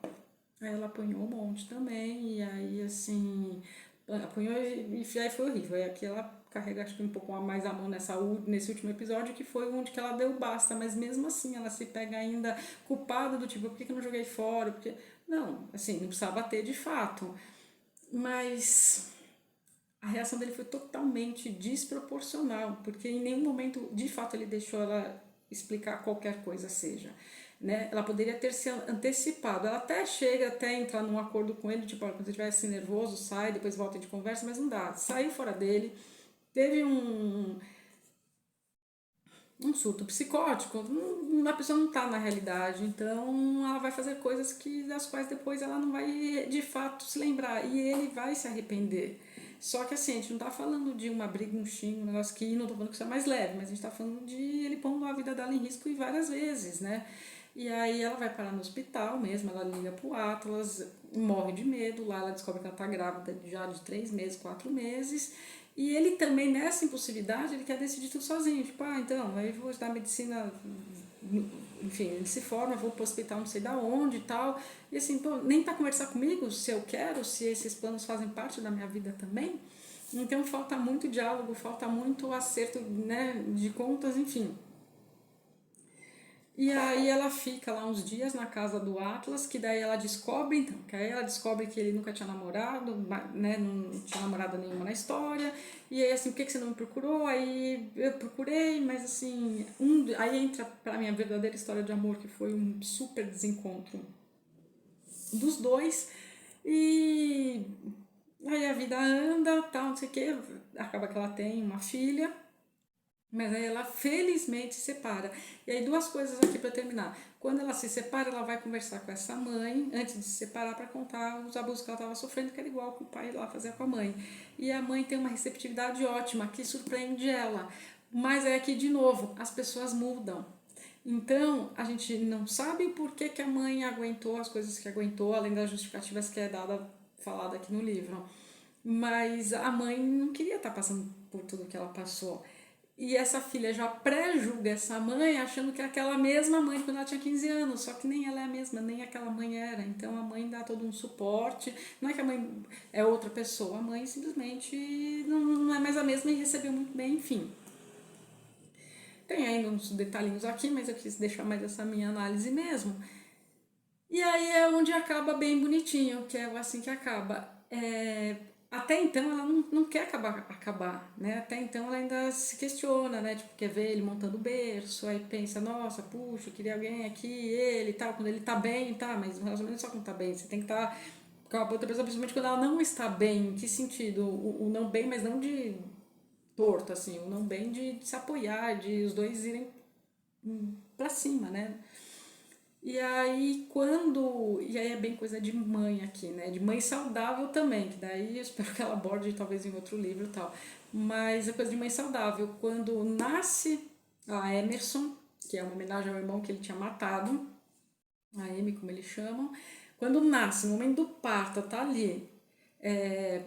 Aí ela apanhou um monte também, e aí, assim, apanhou e aí foi horrível. Aí aqui ela carrega, acho que um pouco mais a mão nesse último episódio, que foi onde que ela deu basta, mas mesmo assim ela se pega ainda culpada do tipo, por que eu não joguei fora? Porque, não, assim, não precisava ter de fato. Mas a reação dele foi totalmente desproporcional, porque em nenhum momento, de fato, ele deixou ela explicar qualquer coisa seja. Né? Ela poderia ter se antecipado. Ela até chega até entrar num acordo com ele, tipo, quando você estiver assim nervoso, sai, depois volta de conversa, mas não dá. Saiu fora dele, teve um surto psicótico, a pessoa não está na realidade, então ela vai fazer coisas das quais depois ela não vai de fato se lembrar, e ele vai se arrepender. Só que assim, a gente não está falando de uma briga, um xingo, um negócio que não estou falando que isso é mais leve, mas a gente está falando de ele pondo a vida dela em risco e várias vezes, né? E aí ela vai parar no hospital mesmo, ela liga pro Atlas, morre de medo, lá ela descobre que ela está grávida já de 3 meses, 4 meses, e ele também, nessa impulsividade, ele quer decidir tudo sozinho. Tipo, então, aí vou estudar medicina, enfim, ele se forma, vou pro hospital não sei da onde e tal. E assim, pô, nem para conversar comigo se eu quero, se esses planos fazem parte da minha vida também. Então falta muito diálogo, falta muito acerto, né, de contas, enfim. E aí ela fica lá uns dias na casa do Atlas, que daí ela descobre, então, que aí ela descobre que ele nunca tinha namorado, né, não tinha namorada nenhuma na história, e aí assim, por que você não me procurou? Aí eu procurei, mas assim, aí entra pra minha verdadeira história de amor, que foi um super desencontro dos dois, e aí a vida anda, tal, não sei o que, acaba que ela tem uma filha, mas aí ela felizmente se separa. E aí duas coisas aqui para terminar. Quando ela se separa, ela vai conversar com essa mãe, antes de se separar, para contar os abusos que ela estava sofrendo, que era igual que o pai lá fazia com a mãe. E a mãe tem uma receptividade ótima, que surpreende ela. Mas é aqui, de novo, as pessoas mudam. Então, a gente não sabe o porquê que a mãe aguentou as coisas que aguentou, além das justificativas que é falada aqui no livro. Mas a mãe não queria estar passando por tudo que ela passou. E essa filha já pré-julga essa mãe, achando que é aquela mesma mãe quando ela tinha 15 anos, só que nem ela é a mesma, nem aquela mãe era. Então a mãe dá todo um suporte, não é que a mãe é outra pessoa, a mãe simplesmente não é mais a mesma e recebeu muito bem, enfim. Tem ainda uns detalhinhos aqui, mas eu quis deixar mais essa minha análise mesmo. E aí é onde acaba bem bonitinho, que é assim que acaba. Até então ela não quer acabar, né? Até então ela ainda se questiona, né? Tipo, quer ver ele montando o berço, aí pensa, nossa, puxa, eu queria alguém aqui, ele e tal, quando ele tá bem, tá, mas o relacionamento só quando tá bem, você tem que estar com a outra pessoa, principalmente quando ela não está bem. Em que sentido? O não bem, mas não de torto, assim, o não bem de se apoiar, de os dois irem pra cima, né? E aí e aí é bem coisa de mãe aqui, né? De mãe saudável também, que daí eu espero que ela aborde talvez em outro livro e tal. Mas é coisa de mãe saudável. Quando nasce a Emerson, que é uma homenagem ao irmão que ele tinha matado, a Amy, como eles chamam, quando nasce, no momento do parto, tá ali, é,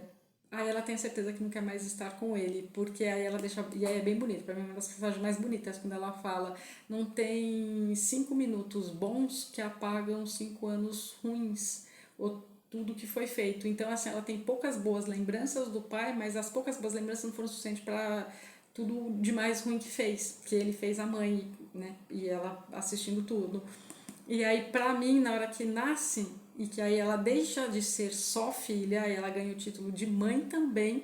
aí ela tem a certeza que não quer mais estar com ele, porque aí ela deixa. E aí é bem bonito, pra mim é uma das passagens mais bonitas, quando ela fala: não tem 5 minutos bons que apagam 5 anos ruins, ou tudo que foi feito. Então, assim, ela tem poucas boas lembranças do pai, mas as poucas boas lembranças não foram suficientes para tudo de mais ruim que ele fez a mãe, né? E ela assistindo tudo. E aí, pra mim, na hora que nasce, e que aí ela deixa de ser só filha, e ela ganha o título de mãe também,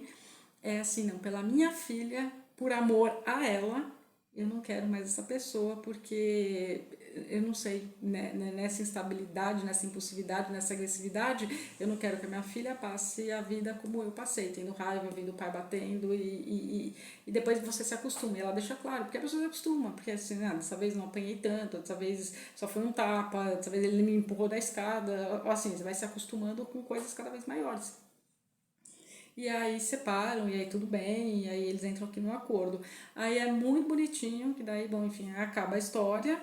é assim, não, pela minha filha, por amor a ela, eu não quero mais essa pessoa, porque eu não sei, né, nessa instabilidade, nessa impulsividade, nessa agressividade, eu não quero que a minha filha passe a vida como eu passei, tendo raiva, vendo o pai batendo e depois você se acostuma. E ela deixa claro, porque a pessoa se acostuma, porque assim, ah, dessa vez não apanhei tanto, dessa vez só foi um tapa, dessa vez ele me empurrou da escada, assim, você vai se acostumando com coisas cada vez maiores. E aí separam, e aí tudo bem, e aí eles entram aqui no acordo. Aí é muito bonitinho, que daí, bom, enfim, acaba a história.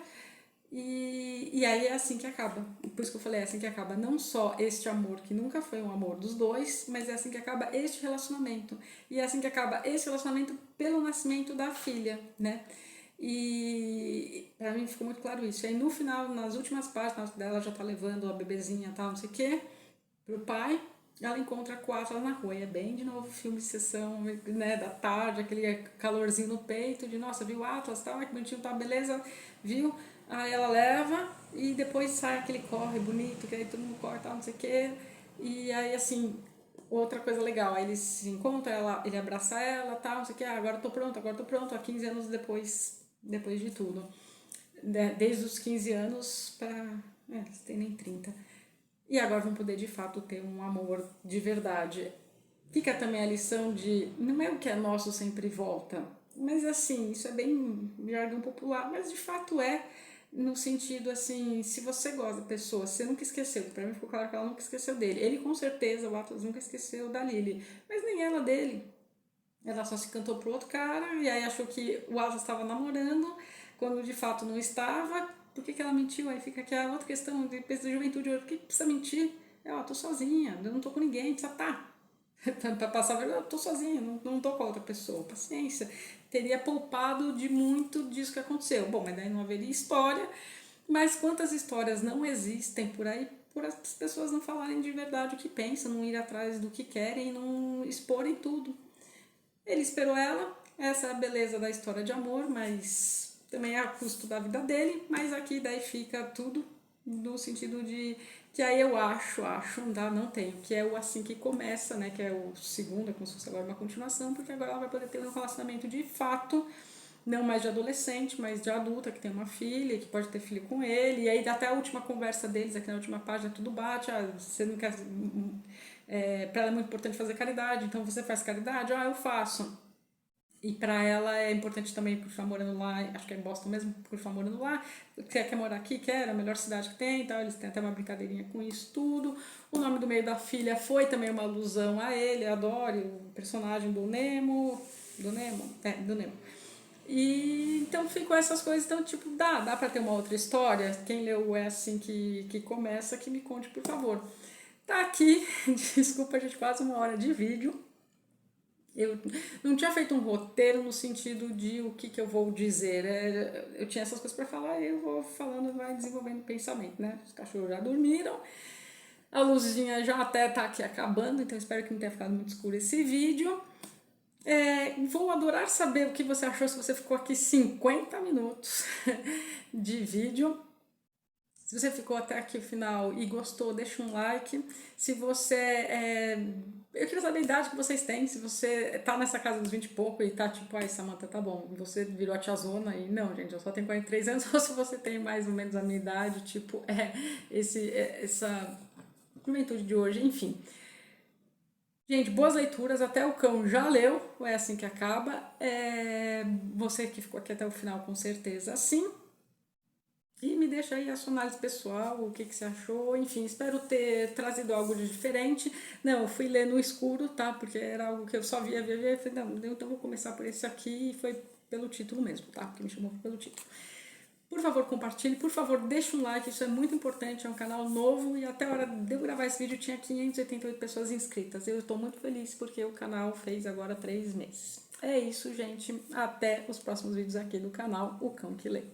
E aí é assim que acaba. Por isso que eu falei, é assim que acaba não só este amor, que nunca foi um amor dos dois, mas é assim que acaba este relacionamento. E é assim que acaba esse relacionamento pelo nascimento da filha, né? E pra mim ficou muito claro isso. E aí no final, nas últimas páginas dela, já tá levando a bebezinha e tal, não sei o quê, pro pai, ela encontra com o Atlas na rua. E é bem de novo filme de sessão, né, da tarde, aquele calorzinho no peito, de nossa, viu o Atlas, tá, que bonitinho, tá, beleza, viu? Aí ela leva e depois sai aquele corre bonito, que aí todo mundo corre, tal, não sei o quê. E aí, assim, outra coisa legal, aí eles se encontram, ele abraça ela, tal, não sei o quê, ah, agora tô pronto, há 15 anos depois de tudo. Desde os 15 anos pra. Não tem nem 30. E agora vão poder de fato ter um amor de verdade. Fica também a lição de não é o que é nosso sempre volta, mas assim, isso é bem jargão popular, mas de fato é no sentido assim, se você gosta da pessoa, você nunca esqueceu, pra mim ficou claro que ela nunca esqueceu dele. Ele com certeza, o Atlas nunca esqueceu da Lily, mas nem ela dele. Ela só se cantou pro outro cara e aí achou que o Atlas estava namorando, quando de fato não estava. Por que ela mentiu? Aí fica aqui a outra questão de juventude. Por que precisa mentir? Tô sozinha, eu não tô com ninguém, precisa tá. Pra passar a vergonha, eu tô sozinha, não tô com a outra pessoa. Paciência. Teria poupado de muito disso que aconteceu. Bom, mas daí não haveria história. Mas quantas histórias não existem por aí por as pessoas não falarem de verdade o que pensam, não ir atrás do que querem, não exporem tudo. Ele esperou ela, essa é a beleza da história de amor, mas também é a custo da vida dele, mas aqui daí fica tudo no sentido de que aí eu acho, não tenho, que é o assim que começa, né, que é o segundo, é como se fosse agora uma continuação, porque agora ela vai poder ter um relacionamento de fato, não mais de adolescente, mas de adulta, que tem uma filha, que pode ter filho com ele, e aí até a última conversa deles, aqui na última página, tudo bate, você não quer... para ela é muito importante fazer caridade, então você faz caridade? Eu faço. E para ela é importante também continuar morando lá, acho que é em Boston mesmo, continuar morando lá. Quer morar aqui? Quer, é a melhor cidade que tem, então eles têm até uma brincadeirinha com isso tudo. O nome do meio da filha foi também uma alusão a ele, a Dory, o personagem do Nemo. Do Nemo? É, do Nemo. E então ficou essas coisas, então tipo, dá pra ter uma outra história. Quem leu é assim que começa, que me conte, por favor. Tá aqui, desculpa, gente, quase 1 hora de vídeo. Eu não tinha feito um roteiro no sentido de o que eu vou dizer. Eu tinha essas coisas para falar e eu vou falando, vai desenvolvendo pensamento, né? Os cachorros já dormiram, a luzinha já até tá aqui acabando, então espero que não tenha ficado muito escuro esse vídeo. Vou adorar saber o que você achou, se você ficou aqui 50 minutos de vídeo. Se você ficou até aqui no final e gostou, deixa um like. Se você. Eu queria saber a idade que vocês têm. Se você tá nessa casa dos 20 e pouco e tá tipo, ai, Samantha, tá bom. Você virou a tiazona e não, gente, eu só tenho 43 anos. Ou se você tem mais ou menos a minha idade, tipo, essa juventude de hoje, enfim. Gente, boas leituras. Até o cão já leu, ou é assim que acaba. Você que ficou aqui até o final, com certeza sim. E me deixa aí a sua análise pessoal, o que, que você achou. Enfim, espero ter trazido algo de diferente. Não, eu fui ler no escuro, tá? Porque era algo que eu só via. Eu falei, não, então vou começar por esse aqui. E foi pelo título mesmo, tá? Porque me chamou pelo título. Por favor, compartilhe, por favor, deixa um like, isso é muito importante, é um canal novo e até a hora de eu gravar esse vídeo tinha 588 pessoas inscritas. Eu estou muito feliz porque o canal fez agora 3 meses. É isso, gente. Até os próximos vídeos aqui do canal O Cão que Lê.